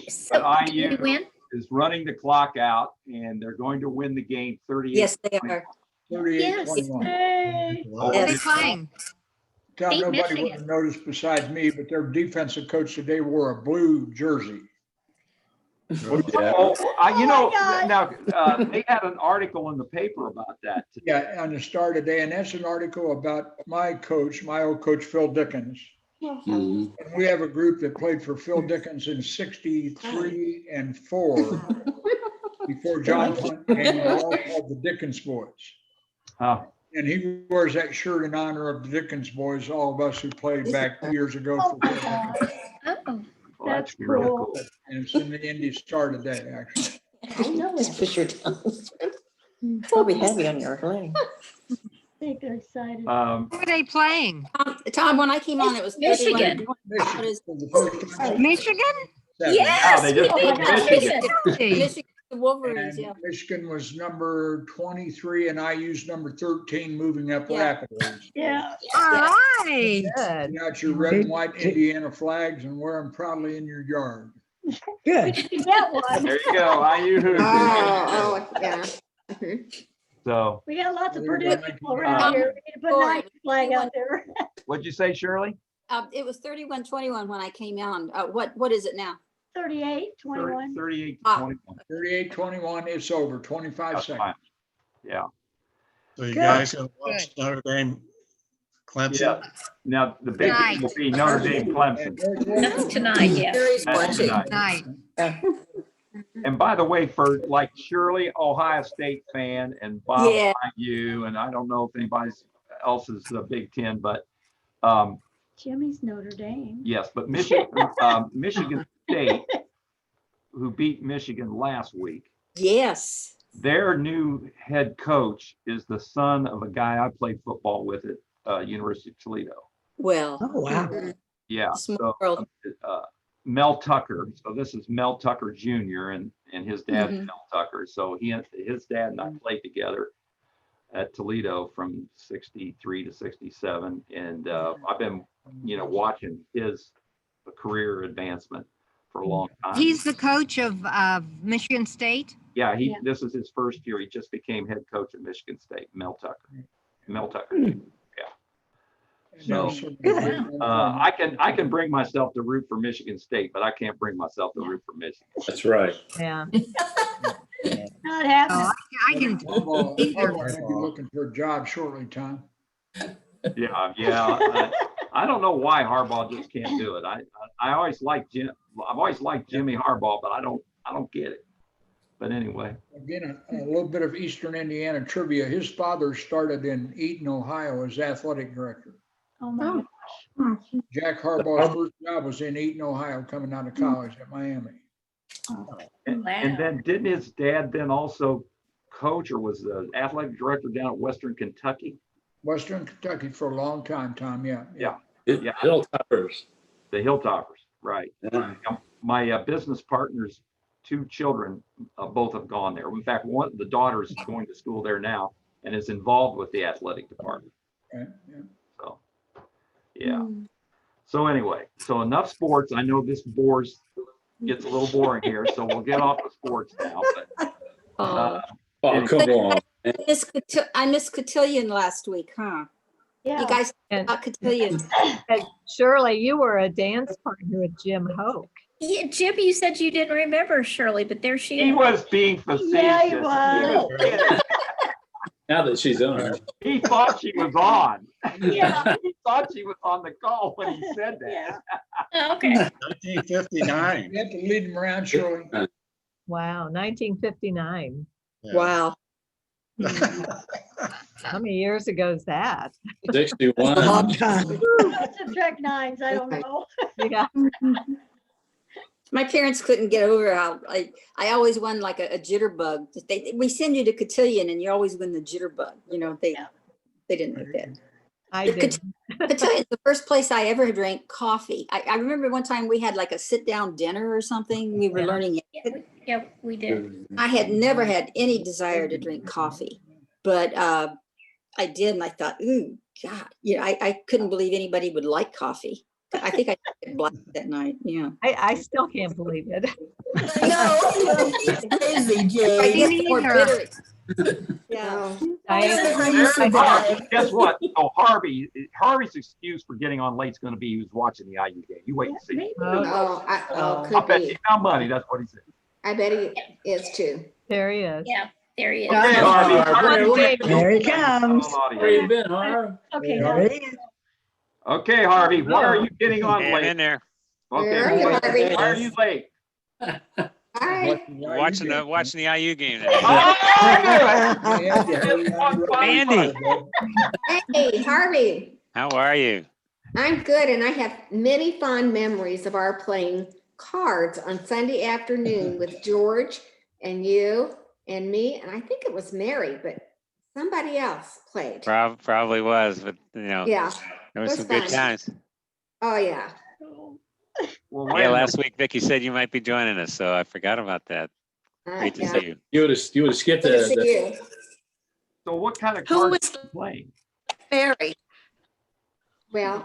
So, But did you win? is running the clock out and they're going to win the game 38. Yes, they are. 38-21. Hey. Wow. Who are they Yes. playing? Tom, Beat nobody would Michigan. have noticed besides me, but their defensive coach today wore a blue jersey. Yeah. Oh, you know, my now, they had an article in the paper about that. Yeah, on the Star today, and that's an article about my coach, my old coach, Phil Dickens. Mhm. And we have a group that played for Phil Dickens in 63 and 4 before John Hunt came, they're all called the Dickens Boys. Oh, And he wears that shirt in honor of the Dickens Boys, all of us who played back years ago. Oh, For my Phil Dickens. gosh. Oh, well, that's That's really cool. cool. And it's in the Indy Star today, actually. I know it's Fisher Thomas. probably heavy on your leg. I think they're excited. Who are they playing? Tom, when I came on, it was Michigan. Michigan, for the first time, Michigan? seven. Yeah, they just Oh my beat gosh. Michigan. Hey, Michigan Wolverines, And yeah. Michigan was number 23 and I used number 13, moving up Yeah. rapidly. Yeah. all right. Good. Get out your red and white Indiana flags and wear them proudly in your yard. Good. You get one. There you go. IU Hoosiers. Oh, yeah. Mhm. So We got lots of There you Purdue go. people around here. We need to put a nice flag out there. what'd you say, Shirley? It was 31-21 when I came on. What is it now? 38, 21. 38 to Ah. 21. 38-21, it's over, 25 That's seconds. fine. Yeah. So you Good. guys gonna watch Notre Dame Clemson? Yeah. Now, the big thing will be Notre Dame Clemson. Not tonight, yeah. Gary's That's watching. tonight. Night. And by the way, for like Shirley, Ohio State fan, and Bob, Yeah. IU, and I don't know if anybody else is a Big Ten, but Jimmy's Notre Dame. yes, but Michigan, Michigan State, who beat Michigan last week, Yes. their new head coach is the son of a guy I played football with at University of Toledo. Well, Oh, wow. Yeah. Small So, world. Mel Tucker. So this is Mel Tucker Jr. and his dad, Mhm. Mel Tucker. So his dad and I played together at Toledo from 63 to 67. And I've been, watching his career advancement for a long time. He's the coach of Michigan State? Yeah, Yeah. this is his first year. He just became head coach at Michigan State, Mel Tucker. Mel Tucker. So, I can bring myself to root for Michigan State, but I can't bring myself to root for Michigan. That's right. Yeah. Not happening. I can, Harbaugh Either. might be looking for a job shortly, Tom. Yeah. I don't know why Harbaugh just can't do it. I always liked I've always liked Jimmy Harbaugh, but I don't get it. But anyway, Again, a little bit of Eastern Indiana trivia. His father started in Eaton, Ohio as athletic director. Oh, my gosh. Jack Harbaugh's first job was in Eaton, Ohio, coming out of college at Miami. and then didn't his dad then also coach or was the athletic director down at Western Kentucky? Western Kentucky for a long time, Tom, yeah. Yeah. Yeah. Hilltoppers. The Hilltoppers, right. Yeah. My business partner's two children, both have gone there. In fact, the daughter is going to school there now and is involved with the athletic department. Right, yeah. So, yeah. So anyway, so enough sports. I know this gets a little boring here, so we'll get off the sports now. But, Oh, come on. I missed cotillion last week, huh? Yeah. You guys And- about cotillion. And Shirley, you were a dance partner with Jim Hoke. Yeah, Jim, you said you didn't remember Shirley, but there she he is. was being facetious. Yeah, he He was. was- Now that she's on. he thought she was on. Yeah. He thought she was on the call when he said that. Yeah. Oh, okay. 1959. You have to lead them around, Shirley. Wow, 1959. Yeah. Wow. How many years ago is that? 61. Subtract nines, I don't know. Yeah. My parents couldn't get over how I always won like a jitterbug. We send you to cotillion and you always win the jitterbug. You know, they didn't like that. I did. Cotillion's the first place I ever drank coffee. I remember one time we had like a sit down dinner or something. We were learning it. Yeah, we did. I had never had any desire to drink coffee, but I did, and I thought, ooh, God, you know, I couldn't believe anybody would like coffee. I think I did black that night. Yeah. I still can't believe it. No, Crazy, I Jay. get more bitter. Yeah. Guess what? Oh, Harvey's excuse for getting on late is going to be he was watching the IU game. You wait and see. Oh, I could bet be. he found money. That's what he said. I bet he is too. There he is. Yeah, there he is. Okay, Harvey. There he comes. Where you been, Harv? Okay, There now, he is. Okay, Harvey, why are you getting on And late? in there, Where Okay, are you, Harvey? why are you late? Hi. watching the IU game. Andy. Hey, Harvey. How are you? I'm good, and I have many fond memories of our playing cards on Sunday afternoon with George and you and me, and I think it was Mary, but somebody else played. Probably was, but Yeah. there was it some was good fun. times. Oh, yeah. Well, Yeah, wait a last week Vicky said you might be joining us, so I forgot about that. Great to Yeah. see you. You would have skipped Good to see the you. So what kind of Who cards was are you playing? Mary? Well,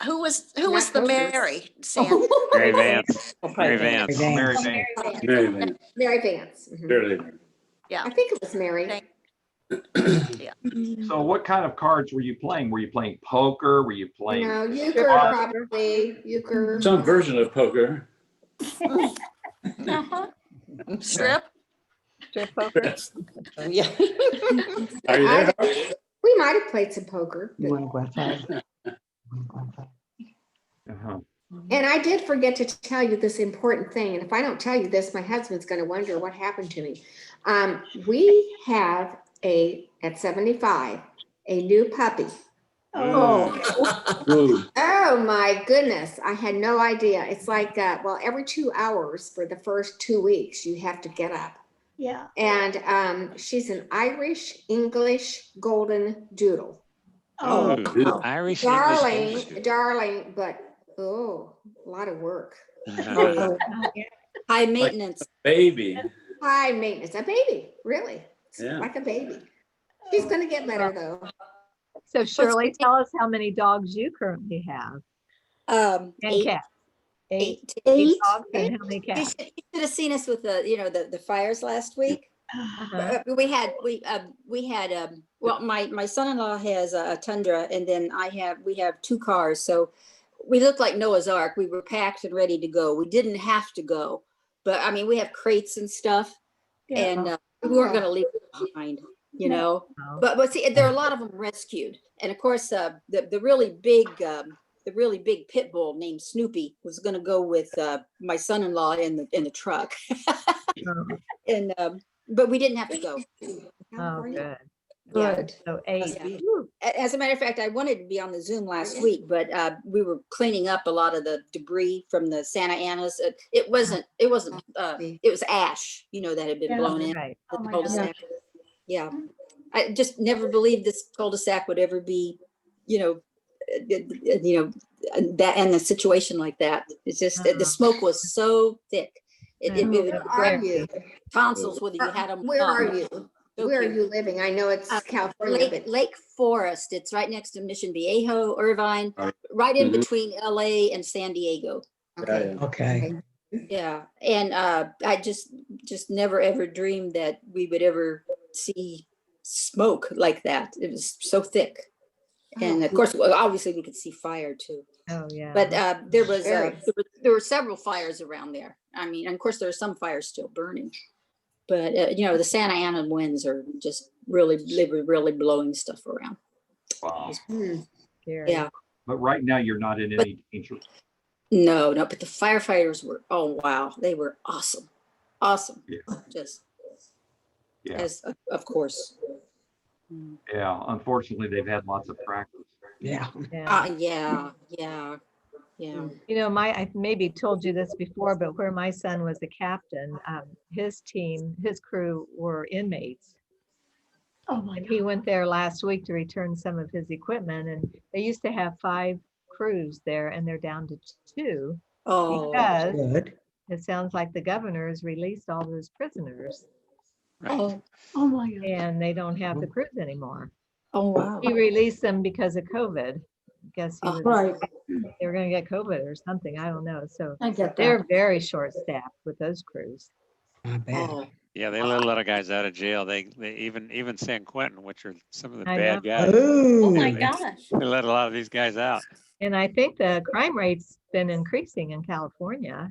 Who was Not the poker. Mary? Sandy? Mary Vance. Mary Vance. Mary Van. Mary Van. Mary Vance. Mhm. Barely. Yeah. I think it was Mary. Thank- So what kind of cards were you playing? Were you playing poker? Were you playing? No, euchre probably, euchre. Some version of poker. Uh-huh. Strip? Strip poker. Yeah. Are you there, Harv? We might have played some poker. You but- want to go outside? Uh-huh. And I did forget to tell you this important thing. And if I don't tell you this, my husband's going to wonder what happened to me. We have at 75, a new puppy. oh, Ooh. Oh my goodness. I had no idea. It's like, every 2 hours for the first 2 weeks, you have to get up. yeah. And she's an Irish English golden doodle. Oh, Ooh, Irish English. Darling, but a lot of work. High maintenance. Baby. High maintenance, a baby, really. It's Yeah. like a baby. She's gonna get better though. So Shirley, tell us how many dogs you currently have and Eight. cats. Eight Eight. dogs and how many You cats? should have seen us with the fires last week. Uh-huh. We had well, my son-in-law has a Tundra, and then we have 2 cars, so we looked like Noah's Ark. We were packed and ready to go. We didn't have to go, but I mean, we have crates and stuff, Yeah. and we weren't going to leave them behind, you know. But see, there are a lot of them rescued, and of course, the really big pit bull named Snoopy was going to go with my son-in-law in the truck, and but we didn't have to go. Oh, good. Yeah. Good. So 8. Yeah. As a matter of fact, I wanted to be on the Zoom last week, but we were cleaning up a lot of the debris from the Santa Anas. It was ash, that had been Yeah. blown in Right. the Oh my cul-de-sac. Yeah. I just never believed this cul-de-sac would ever be, that and the situation like that. It's just the smoke was so thick. It Where would are grab you? tonsils whether you had them. Where are you? Where are you living? I know it's California, Lake, but Lake Forest. It's right next to Mission Viejo, Irvine, Right. right in Mhm. between LA and San Diego. okay. Okay. Yeah, and I just never ever dreamed that we would ever see smoke like that. It was so thick, and of course, well, obviously, we could see fire too. Oh, yeah. But Scary. there were several fires around there. I mean, and of course, there are some fires still burning. But you know, the Santa Ana winds are just they were really blowing stuff around. Wow. Scary. Yeah. But right now, you're not in any danger. No, but the firefighters were, oh, wow, they were awesome. Awesome. Yeah. Just Yeah. as, of course. Yeah, unfortunately, they've had lots of practice. Yeah. Yeah. Yeah. You know, I maybe told you this before, but where my son was a captain, his crew were inmates. Oh my And God. he went there last week to return some of his equipment, and they used to have 5 crews there, and they're down to 2 Oh, because Good. it sounds like the governor has released all those prisoners, oh, Oh my God. and they don't have the crews anymore. oh, wow. He released them because of COVID. I guess he was, Right, they were going to get COVID or something. I don't know. So I get they're that. very short-staffed with those crews. I bet. Oh, Yeah, they let a lot of guys out of jail. They even San Quentin, which are some of the I bad know. guys. Oh my gosh. They let a lot of these guys out. And I think the crime rate's been increasing in California,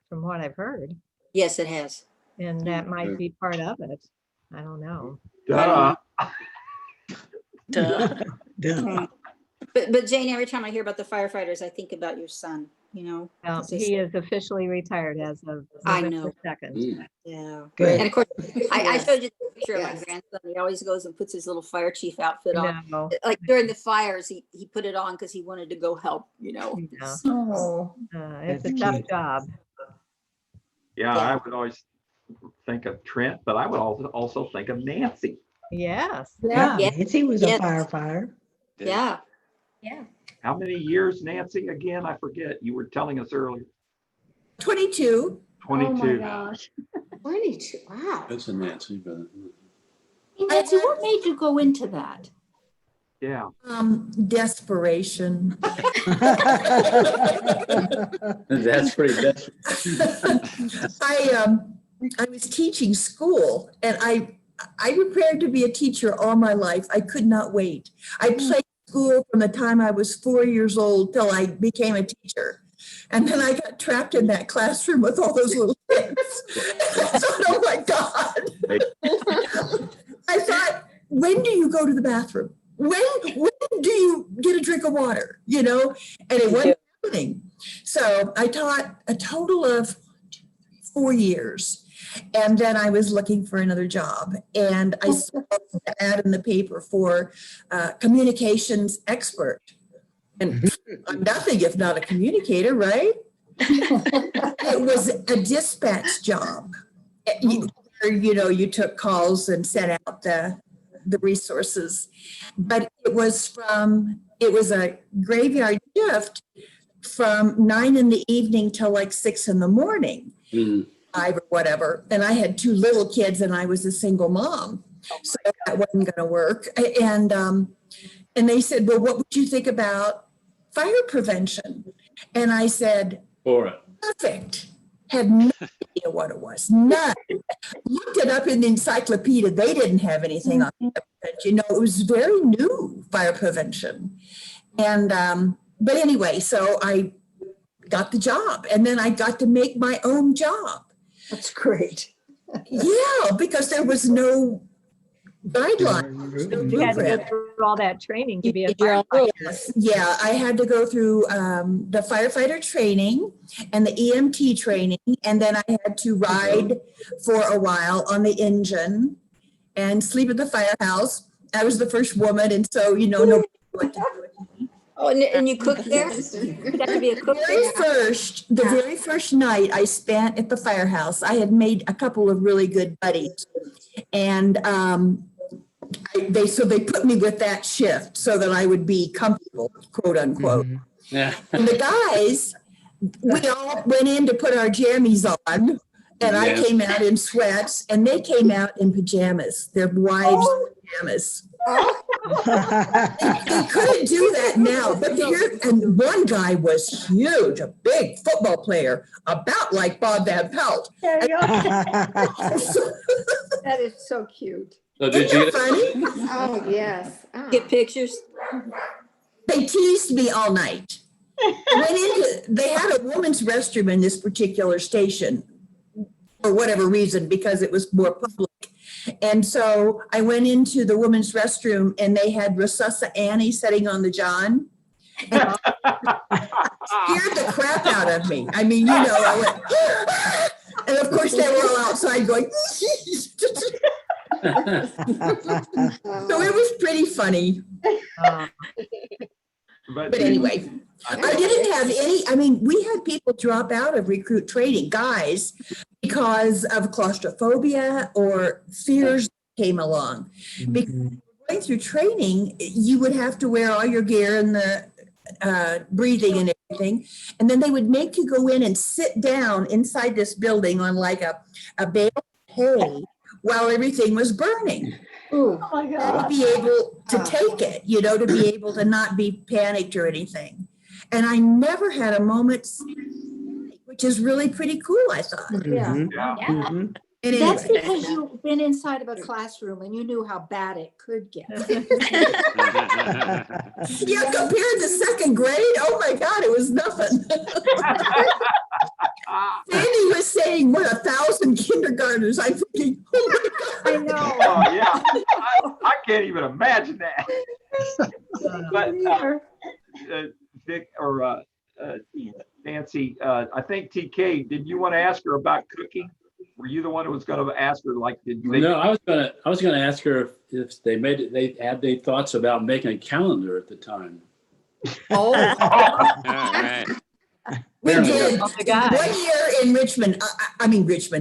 from what I've heard. yes, it has. And that might be part of it. I don't know. Duh. Done. But Jane, every time I hear about the firefighters, I think about your son, you know? Well, It's just- he is officially retired as of I November know. 2nd. Mm. Yeah. Good. And of course, I showed you the picture of my Yes. grandson. He always goes and puts his little fire chief outfit on. No, Like during the fires, he put it on because he wanted to go help, you know? Yeah. Oh, it's a That's tough cute. job. Yeah, I would always think of Trent, but I would also think of Nancy. Yes. yeah. Yeah. Nancy was a Yes. firefighter. Yeah. How many years, Nancy? Again, I forget. You were telling us earlier. 22. Oh my 22. gosh. 22, wow. That's a Nancy, but. Hey, Nancy, what made you go into that? Yeah. Desperation. That's pretty desperate. I was teaching school and I prepared to be a teacher all my life. I could not wait. I played school from the time I was 4 years old till I became a teacher. And then I got trapped in that classroom with all those little kids. I thought, oh my God. I thought, when do you go to the bathroom? When do you get a drink of water? You know, and it wasn't happening. So I taught a total of 4 years. And then I was looking for another job. And I saw an ad in the paper for communications expert. And I'm nothing if not a communicator, right? It was a dispatch job. Where, you know, you took calls and sent out the resources. But it was a graveyard shift from 9 in the evening till like 6 in the morning. Mm. 5 or whatever. And I had 2 little kids and I was a single mom. So that wasn't going to work. And they said, well, what would you think about fire prevention? And I said, For it. perfect. Had no idea what it was. None. Looked it up in the encyclopedia. They didn't have anything on it. You know, it was very new, fire prevention. And, but anyway, so I got the job and then I got to make my own job. That's great. Yeah, because there was no guidelines. No You had to go blueprint. through all that training to be a Your own firefighter. Yeah, I had to go through the firefighter training and the EMT training, and then I had to ride for a while on the engine and sleep at the firehouse. I was the first woman, and so, you know, nobody knew what to do with me. Oh, and you cooked there? You got to be a cook there? The very first night I spent at the firehouse, I had made a couple of really good buddies. And they put me with that shift so that I would be comfortable, quote unquote. Yeah. And the guys, we all went in to put our jammies on And I Yeah. came out in sweats and they came out in pajamas, their wives' pajamas. They couldn't do that now, but here, and one guy was huge, a big football player, about like Bob Van Pelt. There you go. So- That is so cute. So did Isn't you, that funny? Oh, yes. Oh. Get pictures. They teased me all night. They had a woman's restroom in this particular station for whatever reason, because it was more public. And so I went into the women's restroom and they had Rosessa Annie sitting on the John. And scared the crap out of me. I mean, I went, and of course they were all outside going, so it was pretty funny. But anyway, I didn't have we had people drop out of recruit training, guys, because of claustrophobia or fears came along. Because going through training, you would have to wear all your gear and the breathing and everything. And then they would make you go in and sit down inside this building on like a bale of hay while everything was burning. Oh my To God. be able to take it, to be able to not be panicked or anything. And I never had a moment, which is really pretty cool, I thought. Yeah. Yeah. Yeah. And That's anyway, because you've been inside of a classroom and you knew how bad it could get. yeah, compared to second grade, oh my God, it was nothing. Sandy was saying, what, 1,000 kindergartners? I'm thinking, oh my God. I know. Oh, yeah. I can't even imagine that. But Vic or Nancy, I think TK, did you want to ask her about cooking? Were you the one who was going to ask her, like, did they? no, I was gonna ask her if they had their thoughts about making a calendar at the time. Oh, All right. We did Oh my God. 1 year in Richmond,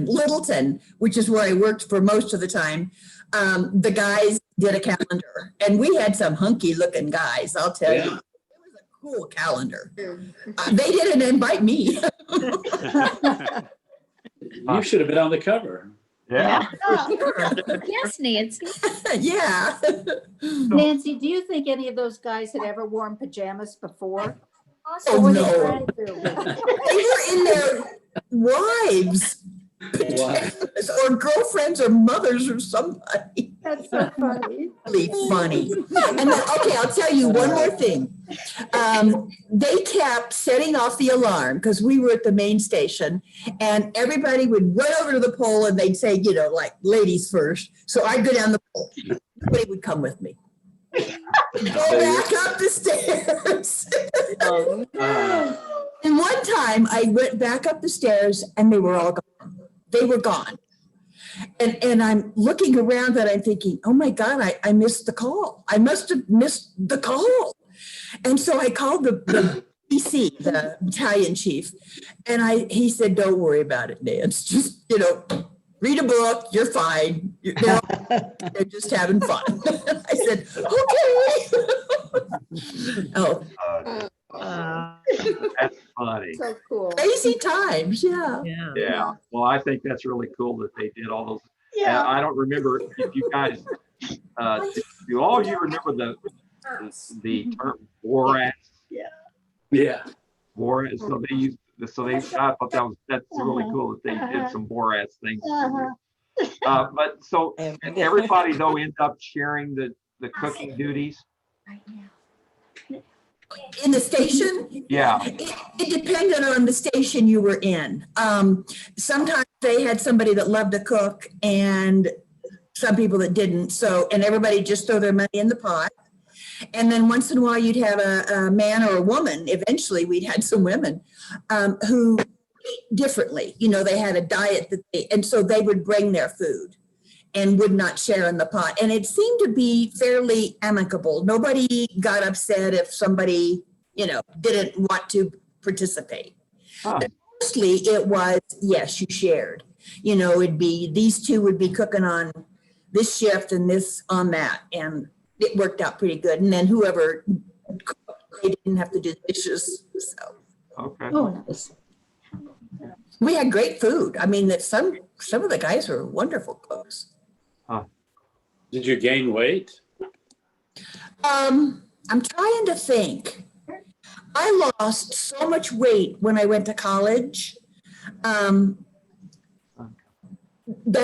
Littleton, which is where I worked for most of the time. The guys did a calendar and we had some hunky looking guys, I'll tell you. It was a cool calendar. They didn't invite me. You should have been on the cover. Yeah. Yes, Nancy. Yeah. Nancy, do you think any of those guys had ever worn pajamas before? Oh, Or were they no. brand new? They were in their wives' pajamas or girlfriends or mothers or somebody. That's so funny. Really funny. And then, okay, I'll tell you one more thing. They kept setting off the alarm because we were at the main station and everybody would run over to the pole and they'd say, like ladies first. So I'd go down the pole. Nobody would come with me. Go back up the stairs. And one time I went back up the stairs and they were all gone. They were gone. And I'm looking around and I'm thinking, oh my God, I missed the call. I must have missed the call. And so I called the PC, the battalion chief, and he said, don't worry about it, Nance. Just, read a book, you're fine. They're just having fun. I said, okay. Oh, That's funny. So cool. crazy times, yeah. Yeah. Well, I think that's really cool that they did all those. Yeah. I don't remember if you guys, do all of you remember the term Borat? Yeah. Borat. So they used, I thought that's really cool that they did some Borat things. But so everybody though ended up sharing the cooking duties. In the station? Yeah. It depended on the station you were in. Sometimes they had somebody that loved to cook and some people that didn't. So, and everybody just throw their money in the pot. And then once in a while you'd have a man or a woman. Eventually we'd had some women who ate differently. They had a diet and so they would bring their food and would not share in the pot. And it seemed to be fairly amicable. Nobody got upset if somebody, didn't want to participate. Mostly it was, yes, you shared. It'd be, these two would be cooking on this shift and this on that. And it worked out pretty good. And then whoever cooked, they didn't have to do the dishes. So. Okay. Oh, nice. We had great food. I mean, that some of the guys were wonderful cooks. Did you gain weight? I'm trying to think. I lost so much weight when I went to college. That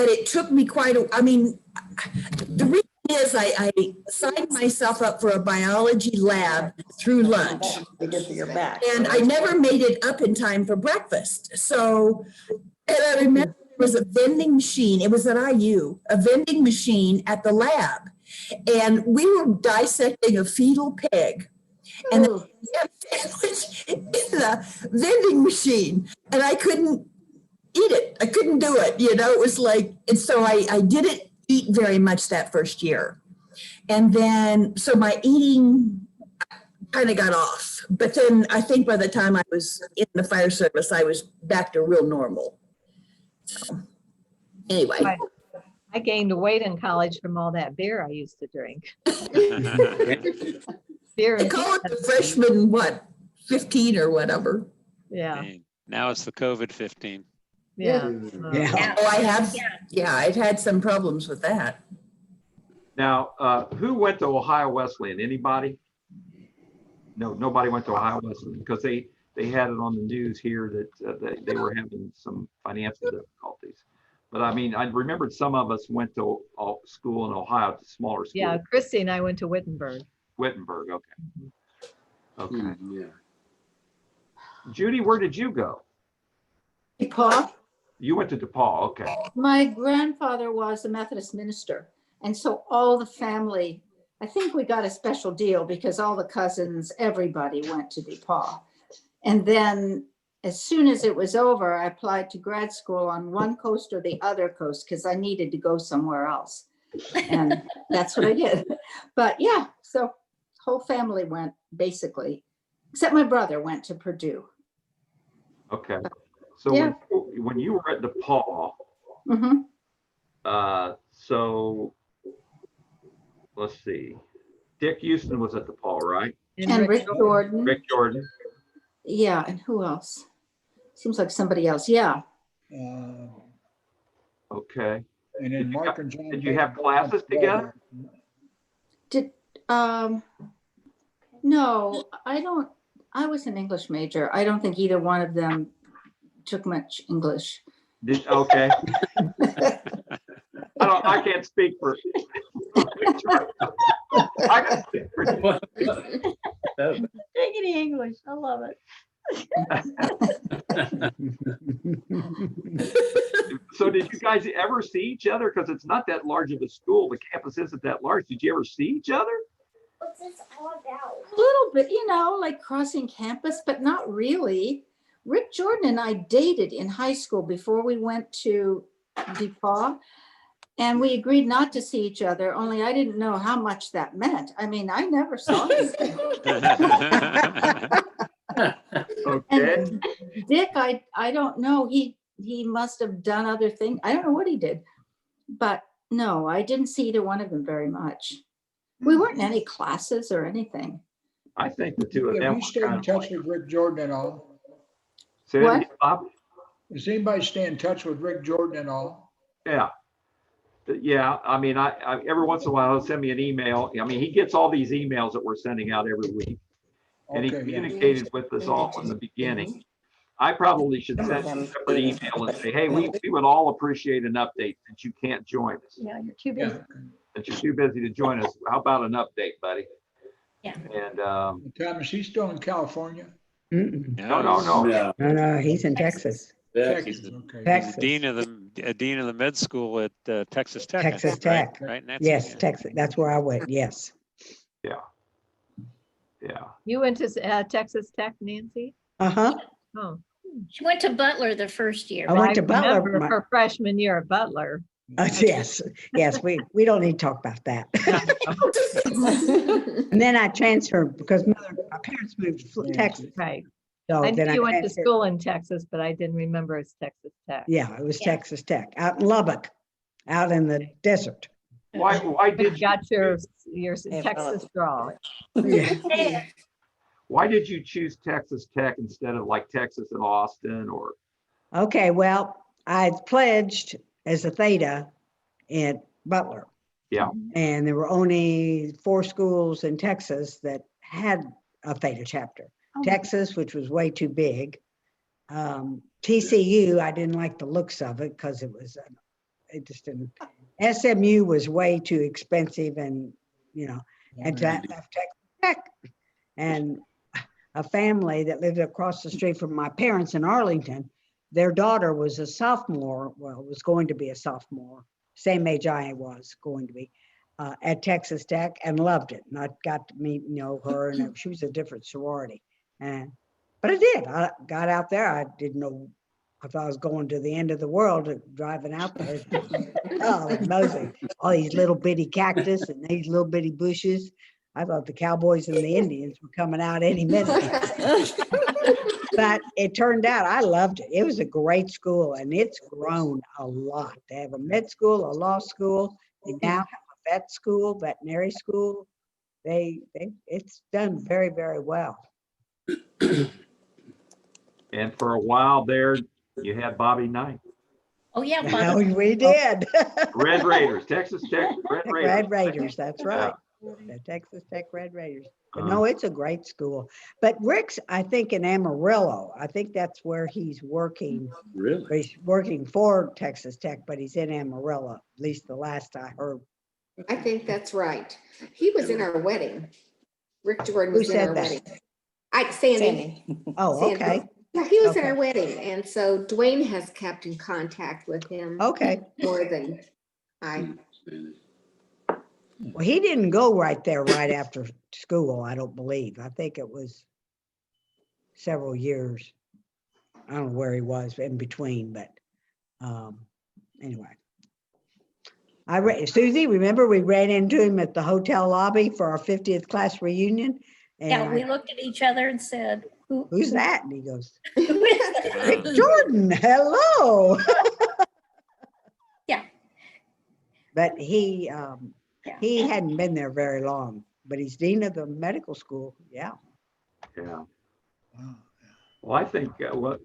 it took me the reason is I signed myself up for a biology lab through lunch. They did for your back. And I never made it up in time for breakfast. So, and I remember there was a vending machine, it was at IU, a vending machine at the lab. And we were dissecting a fetal pig. And then we had a sandwich in the vending machine. And I couldn't eat it. I couldn't do it. It was like, and so I didn't eat very much that first year. And then, so my eating kind of got off. But then I think by the time I was in the fire service, I was back to real normal. So, anyway. I gained weight in college from all that beer I used to drink. Beer I and call it the freshman, 15 or whatever. yeah. Now it's the COVID 15. Yeah. Yeah. Oh, I have, I've had some problems with that. Now, who went to Ohio Wesleyan? Anybody? No, nobody went to Ohio Wesleyan because they had it on the news here that they were having some financial difficulties. But I mean, I remembered some of us went to school in Ohio, to smaller school. Yeah, Christy and I went to Wittenberg. Wittenberg, okay. Okay. Yeah. Judy, where did you go? DePaul. You went to DePaul, okay. My grandfather was a Methodist minister. And so all the family, I think we got a special deal because all the cousins, everybody went to DePaul. And then as soon as it was over, I applied to grad school on one coast or the other coast because I needed to go somewhere else. And that's what I did. But yeah, so whole family went basically, except my brother went to Purdue. Okay. So Yeah. when you were at DePaul, Mm-hmm. so let's see. Dick Houston was at DePaul, right? And Rick Jordan. Rick Jordan. Yeah, and who else? Seems like somebody else. Yeah. Okay. And then Mark and John. Did you have classes together? No, I don't. I was an English major. I don't think either one of them took much English. Okay. I can't speak for. I can speak for. Taking English, I love it. So did you guys ever see each other? Because it's not that large of a school. The campus isn't that large. Did you ever see each other? What's this all about? A little bit, like crossing campus, but not really. Rick Jordan and I dated in high school before we went to DePaul. And we agreed not to see each other, only I didn't know how much that meant. I mean, I never saw him. Okay. And Dick, I don't know. He must have done other things. I don't know what he did. But no, I didn't see either one of them very much. We weren't in any classes or anything. I think the two of them. Have you stayed in touch with Rick Jordan at all? Say that again, Bob? Does anybody stay in touch with Rick Jordan at all? Yeah. Yeah, I mean, I every once in a while he'll send me an email. I mean, he gets all these emails that we're sending out every week. And he Okay, yeah. communicated with us all in the beginning. I probably should send him a separate email and say, hey, we would all appreciate an update since you can't join us. Yeah, you're too busy. Since you're too busy to join us, how about an update, buddy? Yeah. And Thomas, he's still in California? Mm-mm. No. He's in Texas. Texas, okay. Texas. Dean of the med school at Texas Tech. I Texas think, right? Tech. Right, Nancy? Yes, Yeah. Texas. That's where I went. Yes. Yeah. Yeah. You went to Texas Tech, Nancy? Uh-huh. Oh. She went to Butler the first year. I went to remember Butler. her freshman year at Butler. Yes, we don't need to talk about that. And then I transferred because my parents moved to Texas. Right. So I then knew you went to transferred. school in Texas, but I didn't remember it's Texas Tech. Yeah, it was Texas Tech, out in Lubbock, out in the desert. Why But did you got your Yeah, Texas draw. why did you choose Texas Tech instead of like Texas and Austin or Okay, well, I pledged as a Theta at Butler. Yeah. And there were only 4 schools in Texas that had a Theta chapter. Texas, which was way too big. TCU, I didn't like the looks of it because it just didn't. SMU was way too expensive and, and to have Texas Tech. And a family that lived across the street from my parents in Arlington, their daughter was a sophomore, was going to be a sophomore, same age I was going to be, at Texas Tech, and loved it. And I got to meet, her, and she was a different sorority. But I did. I got out there. I didn't know if I was going to the end of the world driving out there. Oh, amazing. All these little bitty cactus and these little bitty bushes. I thought the cowboys and the Indians were coming out any minute. But it turned out I loved it. It was a great school, and it's grown a lot. They have a med school, a law school. They now have a vet school, veterinary school. It's done very, very well. And for a while there, you had Bobby Knight. Oh, yeah. Oh, we did. Red Raiders, Texas Tech, Red Raiders. Red Raiders, that's right. The Texas Tech Red Raiders. But no, it's a great school. But Rick's, I think, in Amarillo. I think that's where he's working. Really? He's working for Texas Tech, but he's in Amarillo, at least the last I heard. I think that's right. He was in our wedding. Rick Jordan was Who in said our that? wedding. Sandy. Oh, Sandy. okay. Yeah, he was in Okay. our wedding. And so Dwayne has kept in contact with him. Okay. More than I. Well, he didn't go right there right after school, I don't believe. I think it was several years. I don't know where he was in between, but anyway. Susie, remember we ran into him at the hotel lobby for our 50th class reunion? And Yeah, we looked at each other and said, who's that? And he goes, Rick Jordan, hello. Yeah. But he hadn't been there very long, but he's dean of the medical school. Yeah. Yeah. Well, I think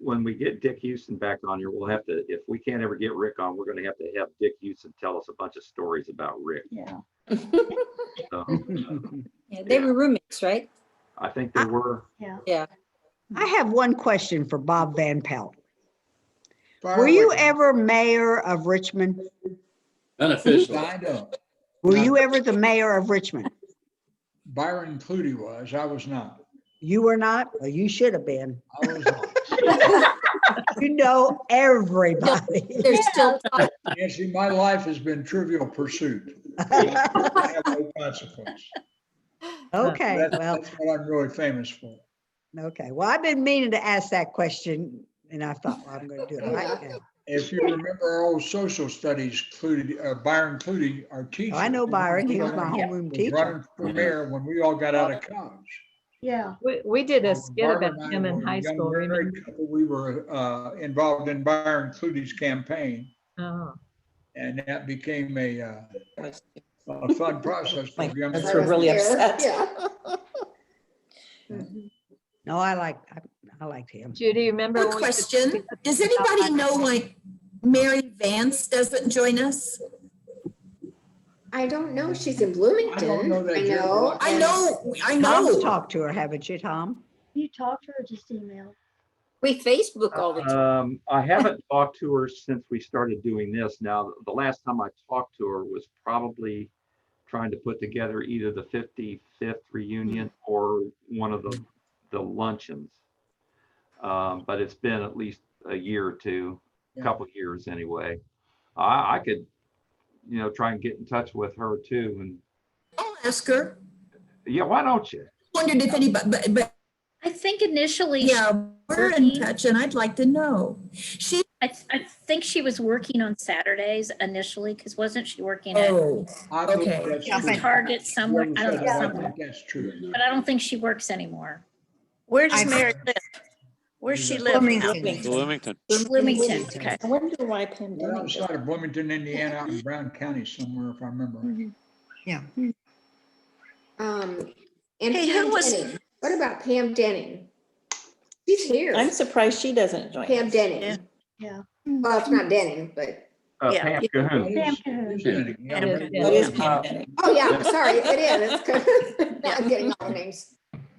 when we get Dick Houston back on here, we'll have to, if we can't ever get Rick on, we're going to have Dick Houston tell us a bunch of stories about Rick. Yeah. So, Yeah, they were roommates, right? I think they were. Yeah. I have one question for Bob Van Pelt. Were you ever mayor of Richmond? Unofficially. Signed up. Were you ever the mayor of Richmond? Byron Clutie was, I was not. You were not? Well, you should have been. I was not. You know everybody. They're still talking. Yeah, see, my life has been Trivial Pursuit. I have no consequence. Okay, That's well, what I'm really famous for. okay. Well, I've been meaning to ask that question, and I thought, well, I'm going to do it right now. If you remember our old social studies, Byron Clutie, our teacher. Oh, I know Byron. He was my homeroom was teacher. running for mayor when we all got out of college. Yeah. We did a skit Barbara about and I him in were a high young school. married Remember? couple. We were involved in Byron Clutie's campaign, Oh. and that became a fun process. for young That's people. really upset. Yeah. No, I liked him. Judy, remember? One when we did- question. Does anybody know why Mary Vance doesn't join us? I don't know. She's in Bloomington. know that I yet, know. but I know. Tom's talked to her, haven't you, Tom? You talked to her or just email? We Facebook all the time. I haven't talked to her since we started doing this. Now, the last time I talked to her was probably trying to put together either the 55th reunion or one of the luncheons. But it's been at least a year or two, a couple of years anyway. I could, try and get in touch with her too. And I'll ask her. yeah, why don't you? Wondered if anybody, but I think initially. yeah, we're in touch and I'd like to know. I think she was working on Saturdays initially, because wasn't she working at I believe okay. that's a true. Target somewhere? I don't I know. think that's true. But I don't think she works anymore. Where does Mary live? Where's she live? Bloomington. Bloomington, okay. I wonder why Pam Right didn't. outside of Bloomington, Indiana, out in Brown County somewhere, if I remember. Yeah. And Hey, who Pam was- Denning. What about Pam Denning? She's here. I'm surprised she doesn't join. Pam us. Denning. Yeah. Well, it's not Denning, but, Yeah. Pam Cahoon. It is Denning, yeah. That is Pam Denning. oh yeah, sorry, it is. Now I'm getting all the names.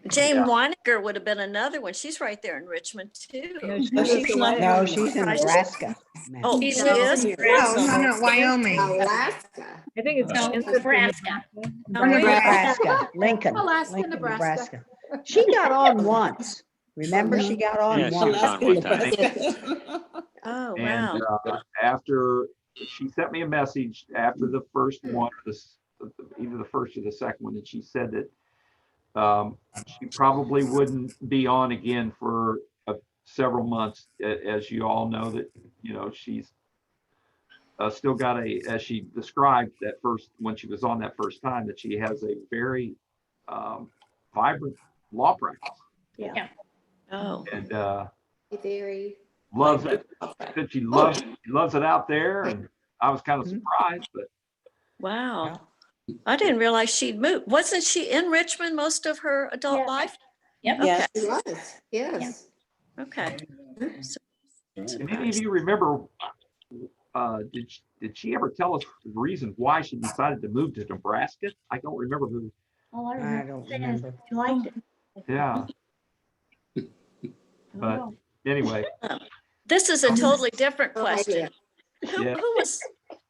Jane Yeah. Weininger would have been another one. She's right there in Richmond too. No, she No, moved she's not. away. No, she's in Surprised. Nebraska. now. Oh, She she lives is? in No, Nebraska. no, Wyoming. Alaska. I think it's. No, Kansas or Nebraska. Oh, wait. Nebraska, Lincoln. Alaska, Lincoln, Nebraska. She got on once. Remember, she got on Yeah, she was once. on one time. Oh, And wow. after, she sent me a message after the first one, either the first or the second one, and she said that she probably wouldn't be on again for several months. As you all know, that, you know, she's still got as she described that first, when she was on that first time, that she has a very vibrant law practice. Yeah. Oh, And Very. loves it. Said she loves it out there, and I was kind of surprised, but wow. I didn't realize she'd moved. Wasn't she in Richmond most of her adult Yeah. life? Yep. Yes. She was, yes. Okay. and any of you remember, did she ever tell us the reason why she decided to move to Nebraska? I don't remember who. Oh, I I remember don't saying remember. she liked it. Yeah, but anyway, This is a totally different No question. idea.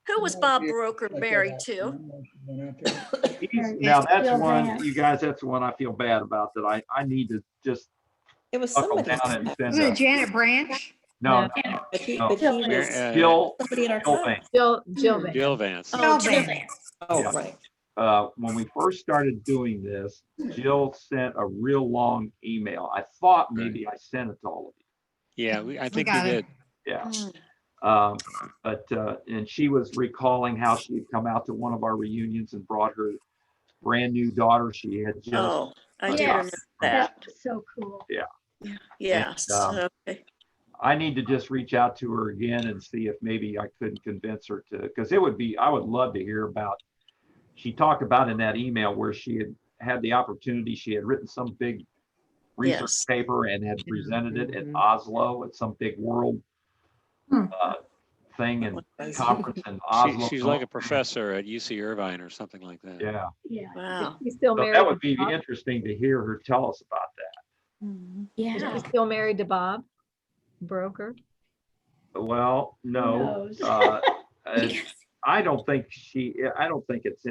Who was Bob Broker married to? now that's one, you guys, that's one I feel bad about, that I need to just It was buckle somebody. down and send Was it a, Janet Branch? no, But he no. was Jill, somebody in our Jill town. Vance. Jill Van. Jill Vance. Oh, Jill Jill. Vance. Oh, Yeah. right. When we first started doing this, Jill sent a real long email. I thought maybe I sent it to all of you. Yeah, I think we got it. did. Yeah. Hmm. And she was recalling how she had come out to one of our reunions and brought her brand new daughter. She had just, Oh, I do Yes, remember that. was so cool. Yes. And, Okay. I need to just reach out to her again and see if maybe I couldn't convince her to, because I would love to hear about, she talked about in that email where she had the opportunity, she had written some big research Yes. paper and had presented it at Mhm. Oslo at some big world thing and conference in Oslo. She's like a professor at UC Irvine or something like that. Yeah. Yeah. Wow. She's still So married. that would to be Bob? interesting to hear her tell us about that. Yeah. She's still married to Bob Broker. Well, no, knows? I don't think it's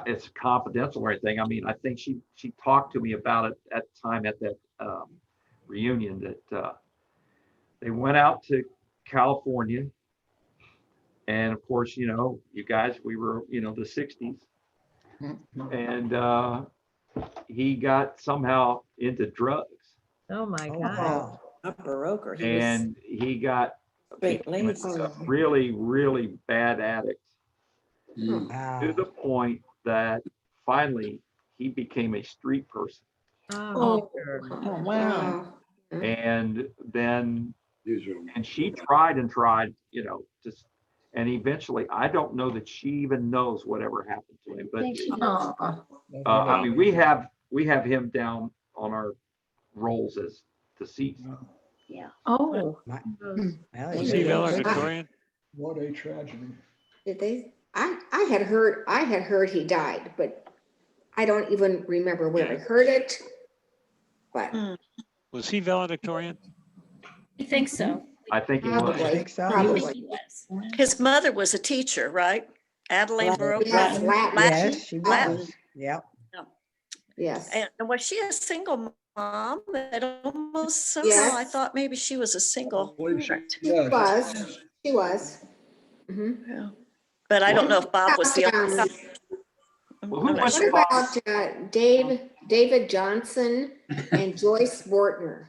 it's confidential or anything. I mean, I think she talked to me about it at the time at that reunion that they went out to California. And of course, you know, you guys, we were, you know, the 60s. And he got somehow into drugs. Oh, my Oh, God. wow. Not Baroker. He was And he got straight became laced. a really, really bad addict to Wow. the point that finally he became a street person. Oh, sure. Oh, wow. And then, and she tried and tried, you know, just, and eventually, I don't know that she even knows whatever happened to him, but Think she knows. I mean, we have him down on our rolls as deceased. Yeah. Oh, My- Those- well, Was you he know, valedictorian? What a tragedy. Did they? I had heard he died, but I don't even remember where I heard it. But Was he valedictorian? I think so. I think he I was. probably, think so. I think probably. he was. His mother was a teacher, right? Adeline Latin. Broker. Yes, Latin. Yes, she Latin. was. Yep. Yes. And was she a single mom? It almost somehow Yes. I thought maybe she was a single. She was. She was. Mhm. Yeah. But I don't know if Bob was the only. Well, who I'm not was sure. What about David Johnson and Joyce Bortner?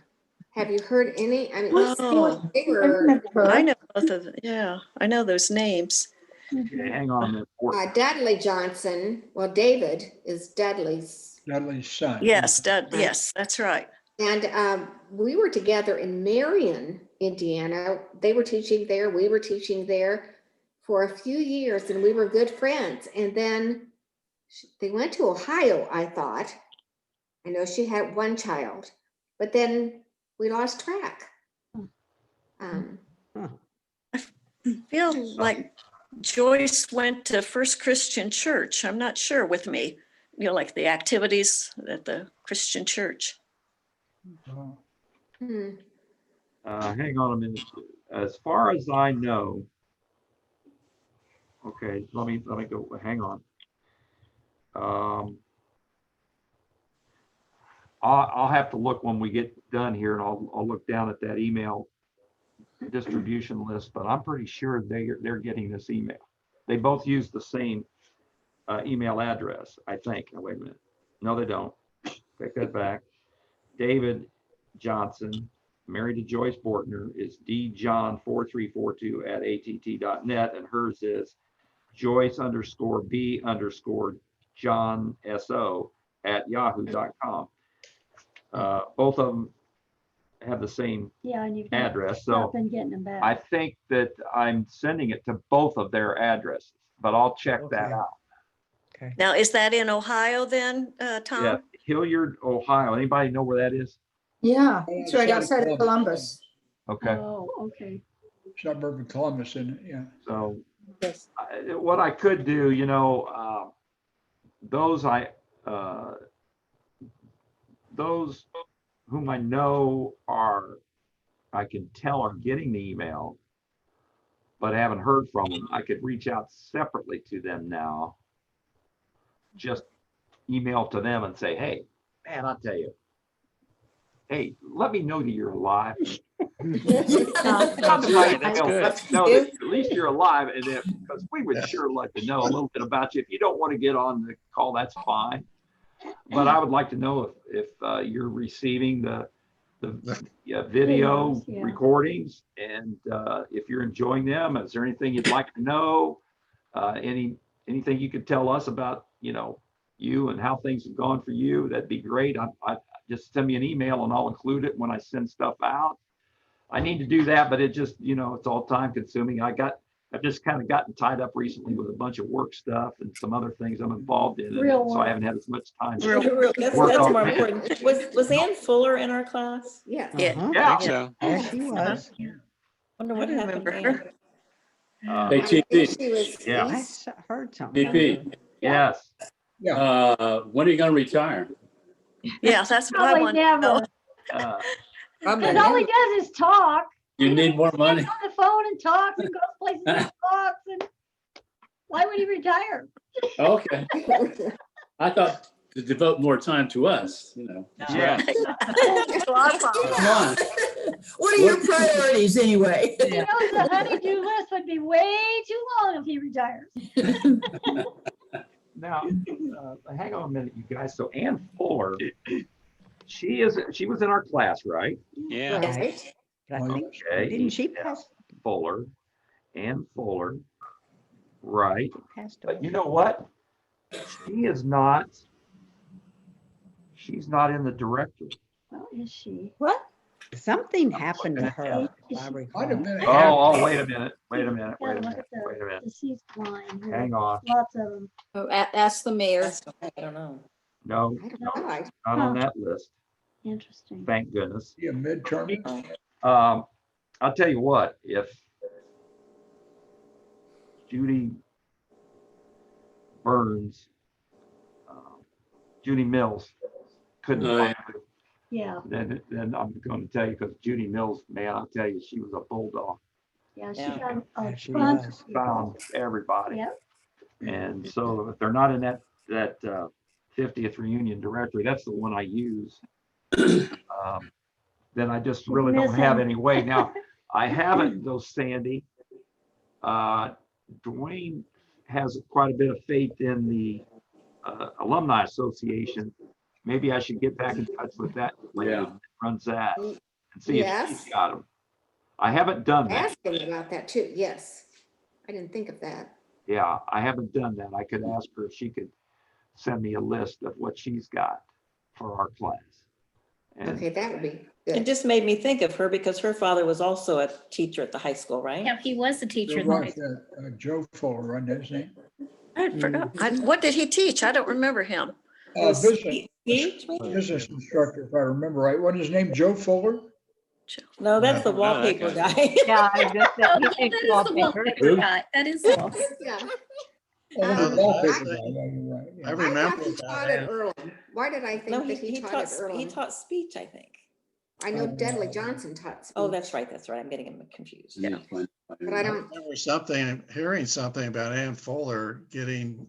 Have you heard any? I mean, Oh. they were I know both of them. Yeah, I know those names. Okay, hang on a minute. Dudley Johnson. Well, David is Dudley's. Dudley's son. Yes, yes, that's right. And we were together in Marion, Indiana. They were teaching there. We were teaching there for a few years, and we were good friends. And then they went to Ohio, I thought. I know she had one child, but then we lost track. Feel like Joyce went to First Christian Church. I'm not sure with me, like the activities at the Christian church. Hang on a minute. As far as I know, okay, let me go, hang on. I'll have to look when we get done here, and I'll look down at that email distribution list, but I'm pretty sure they're getting this email. They both use the same email address, I think. Oh, wait a minute. No, they don't. Take that back. David Johnson, married to Joyce Bortner, is djohn4342@att.net, and hers is Joyce_B_JohnSO@yahoo.com. Both of them have the same address, so been getting them back. I think that I'm sending it to both of their addresses, but I'll check that out. Now, is that in Ohio then, Tom? Yeah, Hilliard, Ohio. Anybody know where that is? Yeah, it's right outside of Columbus. Okay. Oh, okay. Suburb of Columbus, and yeah. So what I could do, those whom I know I can tell are getting the email, but I haven't heard from them. I could reach out separately to them now. Just email to them and say, hey, man, I'll tell you, hey, let me know that you're alive. That's Right, good. let me know that at least you're alive, and because we would sure like to know a little bit about you. If you don't want to get on the call, that's fine. But I would like to know if you're receiving the video recordings, and if you're enjoying them. Is there anything you'd like to know? Anything you could tell us about, you and how things have gone for you? That'd be great. I just send me an email and I'll include it when I send stuff out. I need to do that, but it just, it's all time consuming. I've just kind of gotten tied up recently with a bunch of work stuff and some other things I'm involved in. So I haven't had as much time. That's more important. Was Ann Fuller in our class? Yeah. Yeah. So, Yes, she was. Wonder what happened to Ann. Hey, TP, Yeah. I heard something. TP, Yes. when are you gonna retire? Yeah, that's what I Probably want to know. never. Because all he does is talk. You need more He money? gets on the phone and talks and goes places and talks, and why would he retire? Okay. I thought to devote more time to us, Yeah. Come on. What are your priorities anyway? He knows the honey-do list would be way too long if he retires. Now, hang on a minute, you guys. So Ann Fuller, she was in our class, right? yeah. Right. But I think, Okay. didn't she pass? Ann Fuller, right? Passed But away. you know what? She's not in the directory. Well, is she? What? Something happened to her, if I Might have recall. been. Oh, wait a minute. Yeah, look at the deceased line. here. Hang on. Lots of them. Oh, ask the mayor. I don't know. No, I don't know. not on that list. Interesting. Thank goodness. Yeah, midterm. I'll tell you what, if Judy Burns, Judy Mills couldn't Oh, find yeah. her, Yeah, then I'm going to tell you, because Judy Mills, man, I'll tell you, she was a bulldog. yeah, she Yeah. done a Yeah, she bunch was. of people. Found everybody. Yep. And so if they're not in that 50th reunion directory, that's the one I use. Then I just really don't have any way. Now, I haven't, though, Sandy. Dwayne has quite a bit of faith in the Alumni Association. Maybe I should get back in touch with that lady Yeah. that runs that and see if Yes. she's got them. I haven't done that. Ask them about that too. Yes. I didn't think of that. Yeah, I haven't done that. I could ask her if she could send me a list of what she's got for our class. And Okay, that would be It good. just made me think of her because her father was also a teacher at the high school, right? Yeah, he was the teacher. You're in the right, high school. Joe Fuller, right, that's his name? I forgot. What did he teach? I don't remember him. Business Speech, maybe? business instructor, if I remember right. What is his name? Joe Fuller? No, that's the No, that wallpaper guy. guy. Yeah, I just said Oh, he that thinks is the wallpaper. wallpaper guy. That is the wallpaper. Yeah. Oh, Um, the wallpaper I- guy, yeah, you're right, yeah. I I remember thought he about taught at Ann. Earlham. Why did I No, think that he taught at he Earlham? taught speech, I think. I know Dudley Johnson taught speech. Oh, that's right, that's right. I'm getting him confused. Yeah. But I I don't, remember hearing something about Ann Fuller getting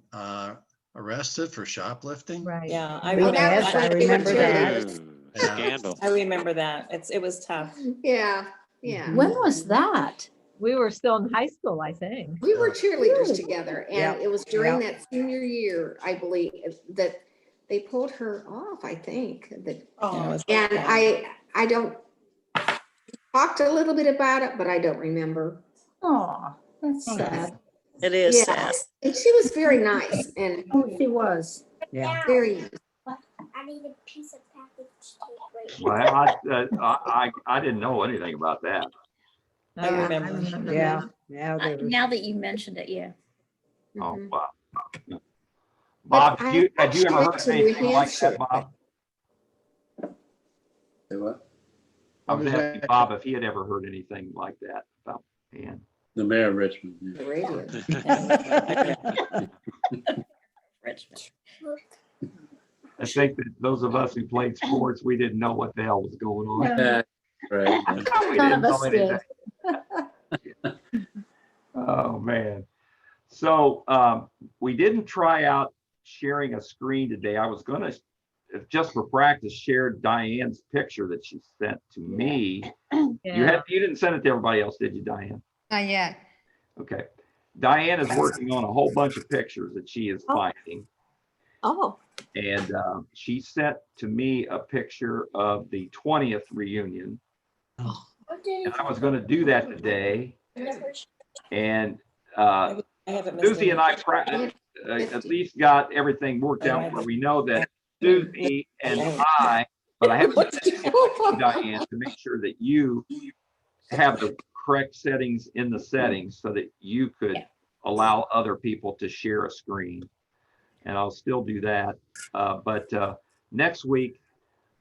arrested for shoplifting. Right. Yeah, I Oh, remember, yes, I remember that. Ooh, Yeah. Scandal. I remember that. It was tough. yeah, yeah. When was that? We were still in high school, I think. We were cheerleaders together, and Yep, it was during yep. that senior year, I believe, that they pulled her off, I think, that, Yeah, it was and bad. I don't, talked a little bit about it, but I don't remember. Oh, that's sad. It is Yeah, sad. and she was very nice and Oh, she was. Yeah. very nice. I need a piece of package tape. Well, I didn't know anything about that. I Yeah, remember. Yeah, yeah, there was. Now that you mentioned it, yeah. Oh, Mhm. wow. But Bob, I had you ever actually heard went to anything New like that, Hampshire. Bob? Say what? I was What was asking that? Bob if he had ever heard anything like that about Ann. The mayor of Richmond. Yeah. The radio. Richmond. I think that those of us who played sports, we didn't know what the hell was going on. Yeah, right. We None didn't of us know did. anything. Oh, man. So we didn't try out sharing a screen today. I was gonna, just for practice, share Diane's picture that she sent to me. Yeah. You didn't send it to everybody else, did you, Diane? Not yet. Okay. Diane is working on a whole bunch of pictures that she is finding. Oh, And she sent to me a picture of the 20th reunion. And I was gonna do that today. And I haven't missed Susie and I any. at least got everything worked out where we know that Susie and I, but I have to check with Diane to make sure that you have the correct settings in the settings so that you could allow other people to share a screen. And I'll still do that. But next week,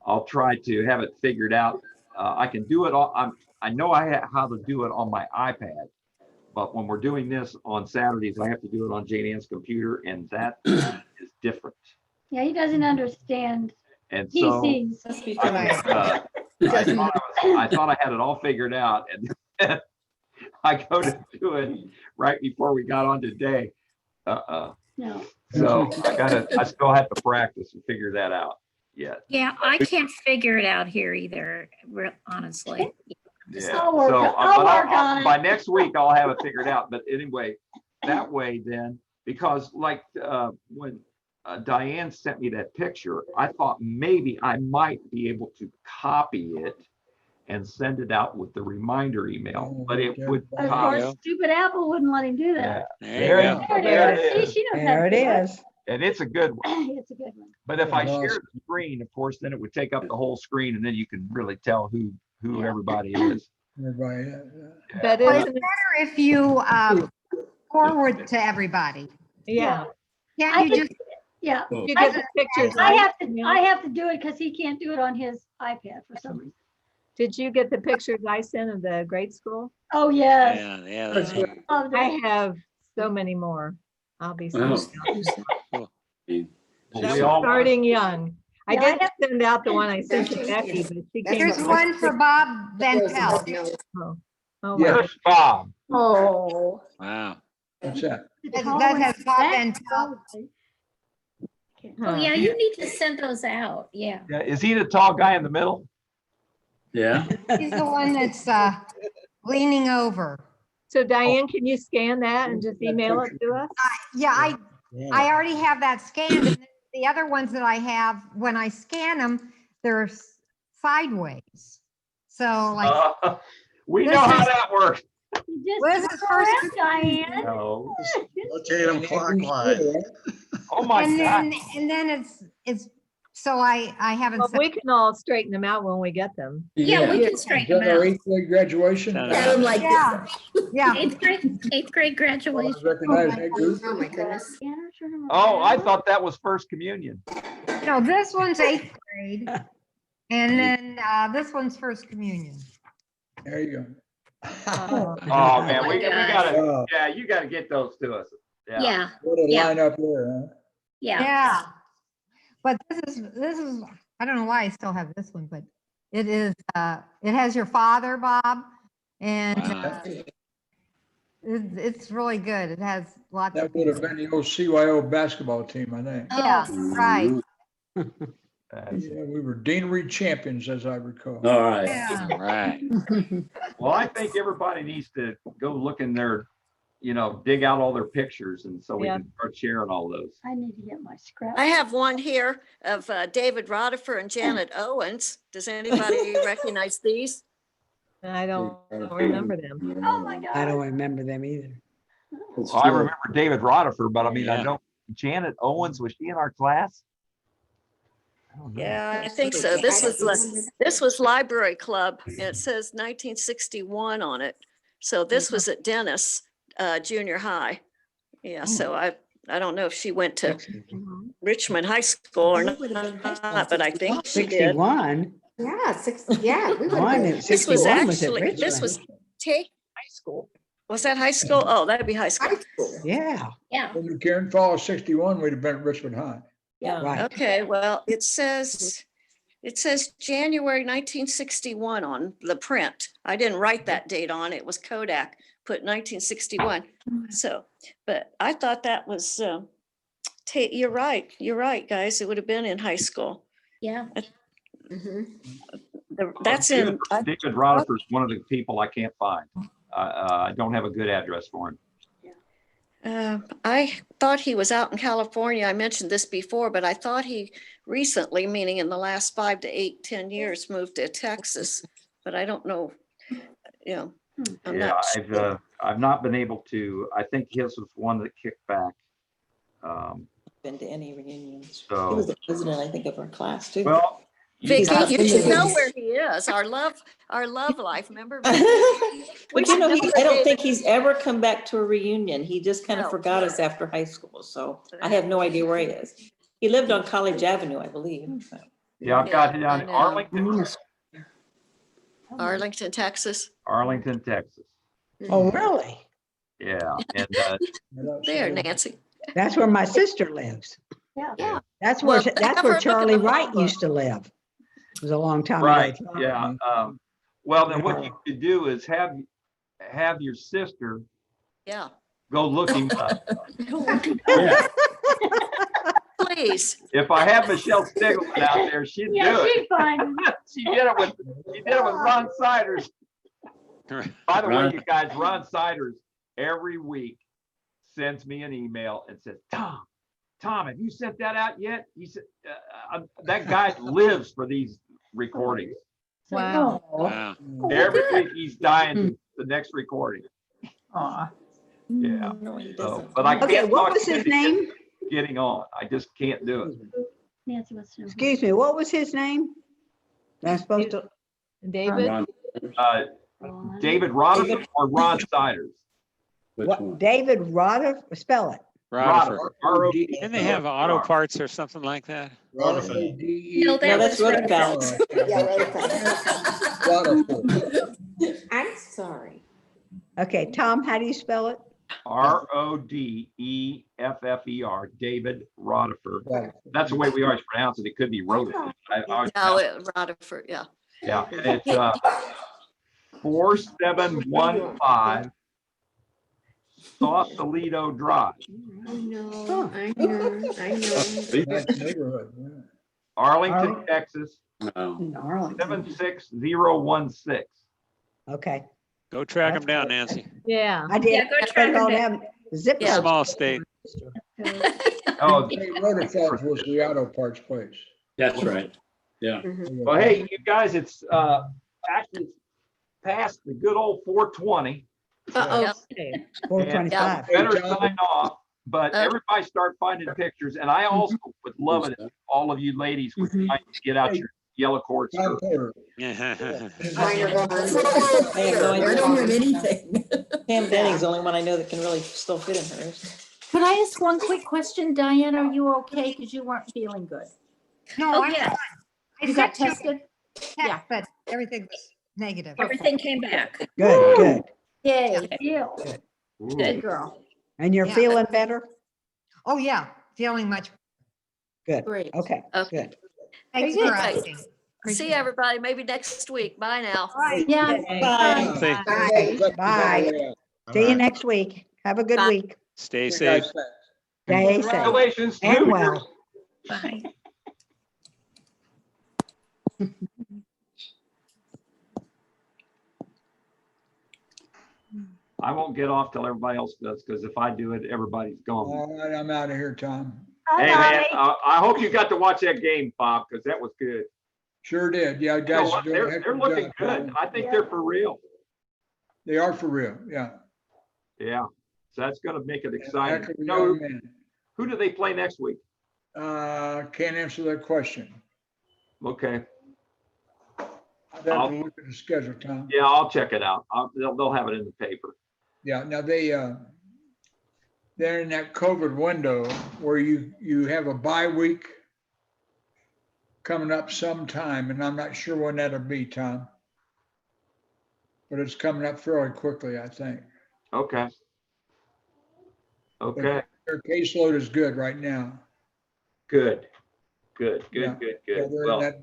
I'll try to have it figured out. I can do it all. I know how to do it on my iPad. But when we're doing this on Saturdays, I have to do it on Jane Ann's computer, and that is different. Yeah, he doesn't understand And so PCs. I thought I had it all figured out, and then I go to do it right before we got on today. No. So I still have to practice and figure that out yet. Yeah, I can't figure it out here either, honestly. Yeah. I'll work So, on- I'll work on it. by next week, I'll have it figured out. But anyway, that way then, because like when Diane sent me that picture, I thought maybe I might be able to copy it and send it out with the reminder email, but it would Of copy. course, stupid Apple wouldn't let him do Yeah. that. There you go. There it is. See, she knows how There to it do is. And it's a good one. It's a good one. But if I Yeah, share the screen, of course, then it would take up the whole screen, and then you can really tell who everybody is. Everybody, But Well, it's isn't it? better if you forward to everybody. Yeah. Can't I you think- just, Yeah. You get the pictures. I right? have to do it because he can't do it on his iPad for some reason. Did you get the pictures I sent of the grade school? Oh, yes. Yeah, that's right. Loved I it. have so many more. I'll be Wow. We all- starting young. I Yeah, I did send out the one I sent to Becky, but she That's came. here's what one for Bob Van Pelt. Oh, oh, Yeah. wow. Where's Bob? Oh. Wow. what's that? That has Bob Van Pelt. Oh, yeah, you need to send those out, yeah. Yeah, is he the tall guy in the middle? Yeah. He's the one that's leaning over. So Diane, can you scan that and just email it to us? Yeah, I already have that scanned. And the other ones that I have, when I scan them, they're sideways. So like, We This know how is- that works. You just Well, this is go first- around, Diane. No. Rotate them clockwise. Oh my and God. then it's, so I haven't. Well, sent- we can all straighten them out when we get them. Yeah, we Is can straighten that them our out. eighth grade graduation? Sounds Got 'em like Yeah, yeah. Eighth grade graduation. Recognize that group? Oh, my goodness. Oh, I thought that was first communion. No, this one's 8th grade. And then this one's first communion. There you go. Oh, man, we gosh. gotta, yeah, you gotta get those to us. Yeah, What a Yeah. line up there, huh? yeah. Yeah. But this is, I don't know why I still have this one, but it is, it has your father, Bob. And Wow. it's really good. It has lots That of. would have been the old CYO basketball team, I think. Yeah, Oh, right. Yeah, we were deanery champions, as I recall. All right. Yeah. All right. Well, I think everybody needs to go look in their, dig out all their pictures, and so we Yeah. can start sharing all those. I need to get my scrap. I have one here of David Rodifer and Janet Owens. Does anybody recognize these? I don't remember them. Oh, my God. I don't remember them either. It's Well, I true. remember David Rodifer, but I mean, I Yeah. don't, Janet Owens, was she in our class? I don't know. Yeah, I think so. This was Library Club, and it says 1961 on it. So this was at Dennis Junior High. Yeah, so I don't know if she went to Richmond High School or not, but I think she did. 61. Yeah, yeah. We would've One been- at This was 61 was at actually, this was Richmond. Take High School. Was that high school? Oh, that'd be high school. High school. Yeah, Yeah. When the Karen Fall of 61, we'd have been at Richmond High. Yeah. right. Okay, well, it says January 1961 on the print. I didn't write that date on. It was Kodak, put 1961. So, but I thought that was, you're right, guys. It would have been in high school. Yeah. Mhm. That's in, David Rodifer's one of the people I can't find. I don't have a good address for him. I thought he was out in California. I mentioned this before, but I thought he recently, meaning in the last 5 to 8, 10 years, moved to Texas. But I don't know, I'm Yeah, not sure. I've not been able to, I think his was one that kicked back. Been to any reunions. He So- was the president, I think, of our class too. Well, Vicky, have- you should know where he is. Our love life, remember? But I don't think he's ever come back to a reunion. He just kind of No. forgot us after high school. So I have no idea where he is. He lived on College Avenue, I believe. So. Yeah, I've got it Yeah, I down know. Arlington, Arlington, Texas. Arlington, Texas. Oh, really? Yeah, and There, Nancy. That's where my sister lives. Yeah. That's where, Well, that's have her where look at Charlie the Wright phone book. used to live. It was a long time ago. right, yeah. Well, then what you could do is have your sister Yeah. go look him up. Yeah. Please. If I have Michelle Stiglman out there, she'd do Yeah, it. she's fine. She did it with Ron Siders. By the way, Ron- you guys, Ron Siders every week sends me an email and says, Tom, have you sent that out yet? He said, that guy lives for these recordings. Wow. Wow. Every week he's dying to the next recording. Aw. Yeah. No, he So, doesn't. but I Okay, can't what talk was to his him name? getting on. I just can't do it. Nancy wants to know. Excuse me, what was his name? I'm supposed to, David, Ron, David Rodifer or Ron Siders? which what, one? David Rodder, spell it. Rodifer. R-O-D. Didn't they have auto parts or something like that? Rutherford. No, No, that that's was Roosevelt. Yeah, Rutherford. I'm sorry. Okay, Tom, how do you spell it? R-O-D-E-F-F-E-R, David Rodifer. That's the way we always pronounce it. It could be Rodifer. I always No, pronounce Rutherford, yeah. it. Yeah, and it's 4715 Sausalito Drive, I know, I know. Nice neighborhood, yeah. Arlington, Texas, No. 76016. Okay, Go track them down, Nancy. yeah. I did. Yeah, go I track put him all down. them zip Yeah. codes. Small state. Oh, Hey, Rutherford was the auto parts place. That's right. Yeah. well, hey, you guys, it's actually it's past the good old 420. Uh-oh. Okay. 425. Better sign off, but everybody start finding pictures. And I also would love it if all of you ladies would try to get out your yellow cord. Tom Porter. I have no I idea. don't have anything. Pam Denning's the only one I know that can really still fit in hers. Could I ask one quick question, Diane? Are you okay? Because you weren't feeling good. No, Oh, I'm yeah. fine. I You got sent you a tested? text, but everything was Negative. Everything came back. Good, good. Yay, Jill. Good. Good girl. And you're Yeah. feeling better? Oh, yeah, feeling much. Good. Great. Okay, Okay. good. Thanks Okay. for asking. See Appreciate it. everybody, maybe next week. Bye now. All right, yeah. Bye. Say- Bye. Bye. See you next week. Have a good Bye. week. Stay You safe. guys say. Stay safe Congratulations. and New well. Year's. Bye. I won't get off till everybody else does, because if I do it, everybody's gone. All right, I'm out of here, Tom. Bye, Hey, man, Tommy. I hope you got to watch that game, Bob, because that was good. Sure did. Yeah, You know guys. what? are doing a heck They're of a looking job, good. Tom. I think Yeah. they're for real. They are for real, yeah. Yeah. So that's gonna make it Heck exciting. of a You know, young man. who do they play next week? Can't answer that question. Okay. I'd have to look at the schedule, Tom. Yeah, I'll check it out. They'll have it in the paper. Yeah, now they're in that COVID window where you have a bye week coming up sometime, and I'm not sure when that'll be, Tom. But it's coming up fairly quickly, I think. Okay. Okay, Their caseload is good right now. good. Good, Yeah. good, good, Yeah, good. they're in Well, that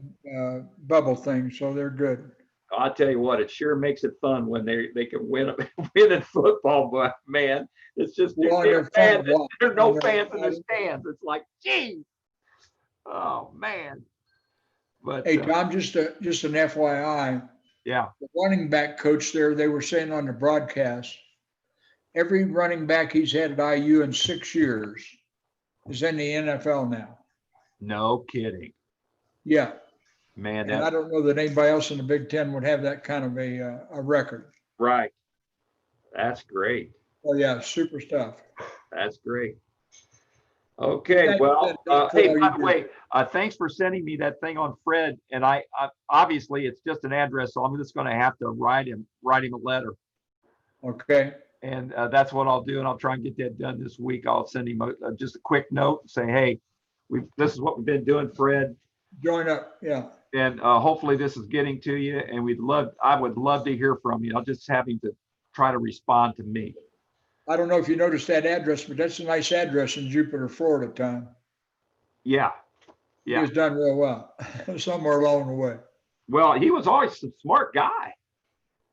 bubble thing, so they're good. I'll tell you what, it sure makes it fun when they can win win in football, but man, it's just Well, there they're fun to watch. are no And fans in the they're- stands. It's like, geez. Oh, man. But Hey, Tom, just an FYI, yeah, the running back coach there, they were saying on the broadcast, every running back he's had at IU in 6 years is in the NFL now. no kidding, Yeah, man. and I That don't know that anybody else in the Big Ten would have that kind of a record. right. That's great. Oh, yeah, super stuff. That's great. Okay, Thank well, you, Ted, for hey, all by you the do. way, thanks for sending me that thing on Fred. And I obviously it's just an address, so I'm just going to have to write him a letter. Okay, And that's what I'll do. And I'll try and get that done this week. I'll send him just a quick note and say, hey, this is what we've been doing, Fred. join up, yeah. And hopefully this is getting to you. And I would love to hear from you. I'll just have him to try to respond to me. I don't know if you noticed that address, but that's a nice address in Jupiter, Florida, Tom. Yeah. He Yeah. has done real well, somewhere along the way. Well, he was always a smart guy,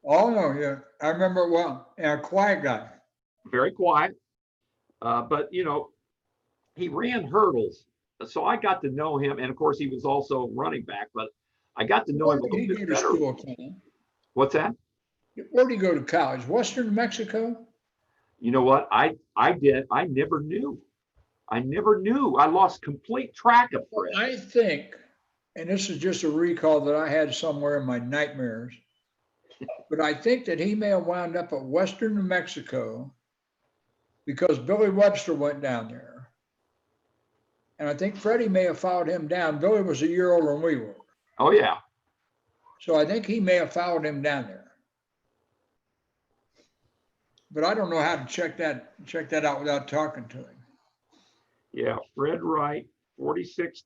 Oh, no, yeah, I remember it well, and a quiet guy. very quiet. But he ran hurdles. So I got to know him. And of course, he was also running back, but I got to know Where him a did he little go bit to better. school, Tom? What's that? Where did he go to college? Western New Mexico? You know what? I never knew. I lost complete track of Fred. I think, and this is just a recall that I had somewhere in my nightmares, but I think that he may have wound up at Western New Mexico because Billy Webster went down there. And I think Freddie may have followed him down. Billy was a year older than we were. Oh, yeah. So I think he may have followed him down there. But I don't know how to check that out without talking to him. Yeah. Fred Wright, 46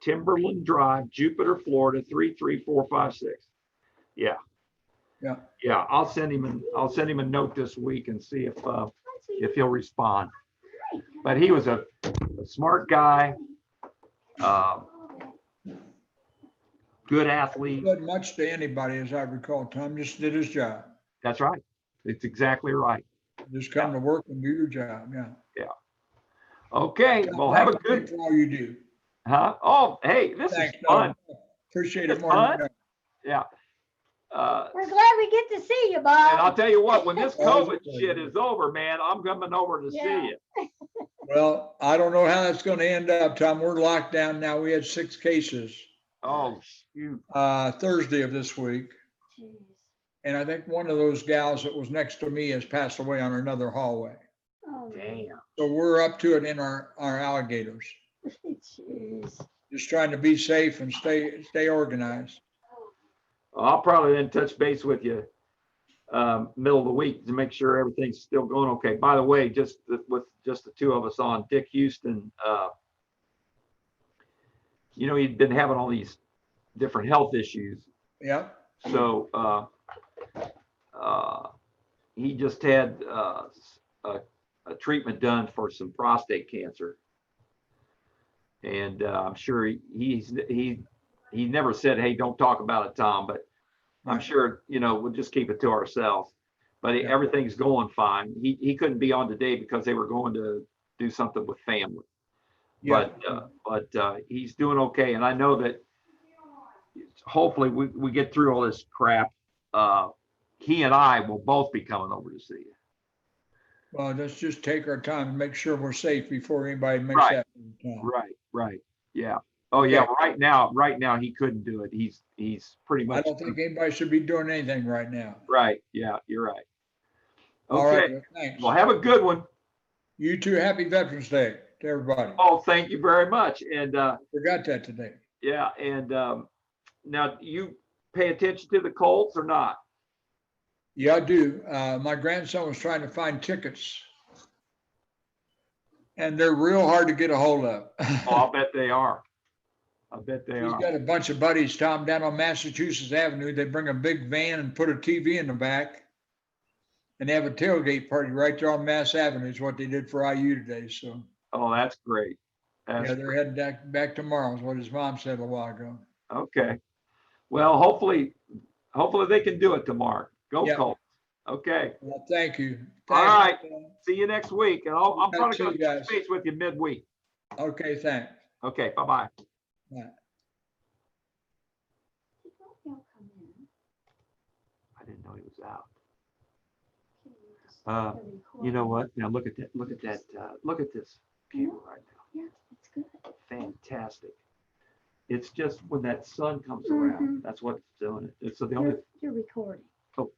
Timberland Drive, Jupiter, Florida, 33456. Yeah. Yeah. Yeah. I'll send him a note this week and see if he'll respond. But he was a smart guy, good athlete. Not much to anybody, as I recall. Tom just did his job. That's right. It's exactly right. Just come to work and do your job. Yeah. Yeah. Okay. Well, have a Thank you good. for all you do. Huh? Oh, hey, this Thanks, is fun. Tom. Appreciate it It's more than fun. you know. Yeah. We're glad we get to see you, And I'll Bob. tell you what, when this Oh, COVID shit is over, man, I'm coming over to see Yeah. you. Well, I don't know how that's going to end up, Tom. We're locked down now. We had 6 cases Oh, shoot. Thursday of this week. Jeez. And I think one of those gals that was next to me has passed away on another hallway. Oh, Damn. So we're up to it in our alligators. jeez. Just trying to be safe and stay organized. I'll probably then touch base with you middle of the week to make sure everything's still going okay. By the way, with just the two of us on, Dick Houston, he'd been having all these different health issues. Yep. So he just had a treatment done for some prostate cancer. And I'm sure he never said, hey, don't talk about it, Tom, but I'm sure, we'll just keep it to ourselves. But everything's going fine. He couldn't be on today because they were going to do something with family. Yeah. But he's doing okay. And I know that hopefully we get through all this crap. He and I will both be coming over to see you. Well, let's just take our time and make sure we're safe before anybody makes that. Right. Yeah. Oh yeah. Right now he couldn't do it. He's pretty much. I don't think anybody should be doing anything right now. Right. Yeah, you're right. All right, Okay. well, thanks. Well, have a good one. You too. Happy Veterans Day to everybody. Oh, thank you very much. And forgot that today. Yeah. And now you pay attention to the Colts or not? Yeah, I do. My grandson was trying to find tickets. And they're real hard to get a hold of. Oh, I'll bet they are. I bet they He's are. got a bunch of buddies, Tom, down on Massachusetts Avenue. They bring a big van and put a TV in the back. And they have a tailgate party right there on Mass Avenue is what they did for IU today. So. Oh, that's great. Yeah, they're heading back tomorrow is what his mom said a while ago. Okay. Well, hopefully they can do it tomorrow. Go Colts. Okay. Well, thank you. All right. See you next week. And I'm probably See going you to touch guys. base with you midweek. Okay, thanks. Okay. Bye-bye. Bye. I didn't know he was out. You know what? Now look at that. Look at that. Look at this camera right now. Yeah, it's good. Fantastic. It's just when that sun comes around, that's what's doing it. It's the only. You're recording. Oh.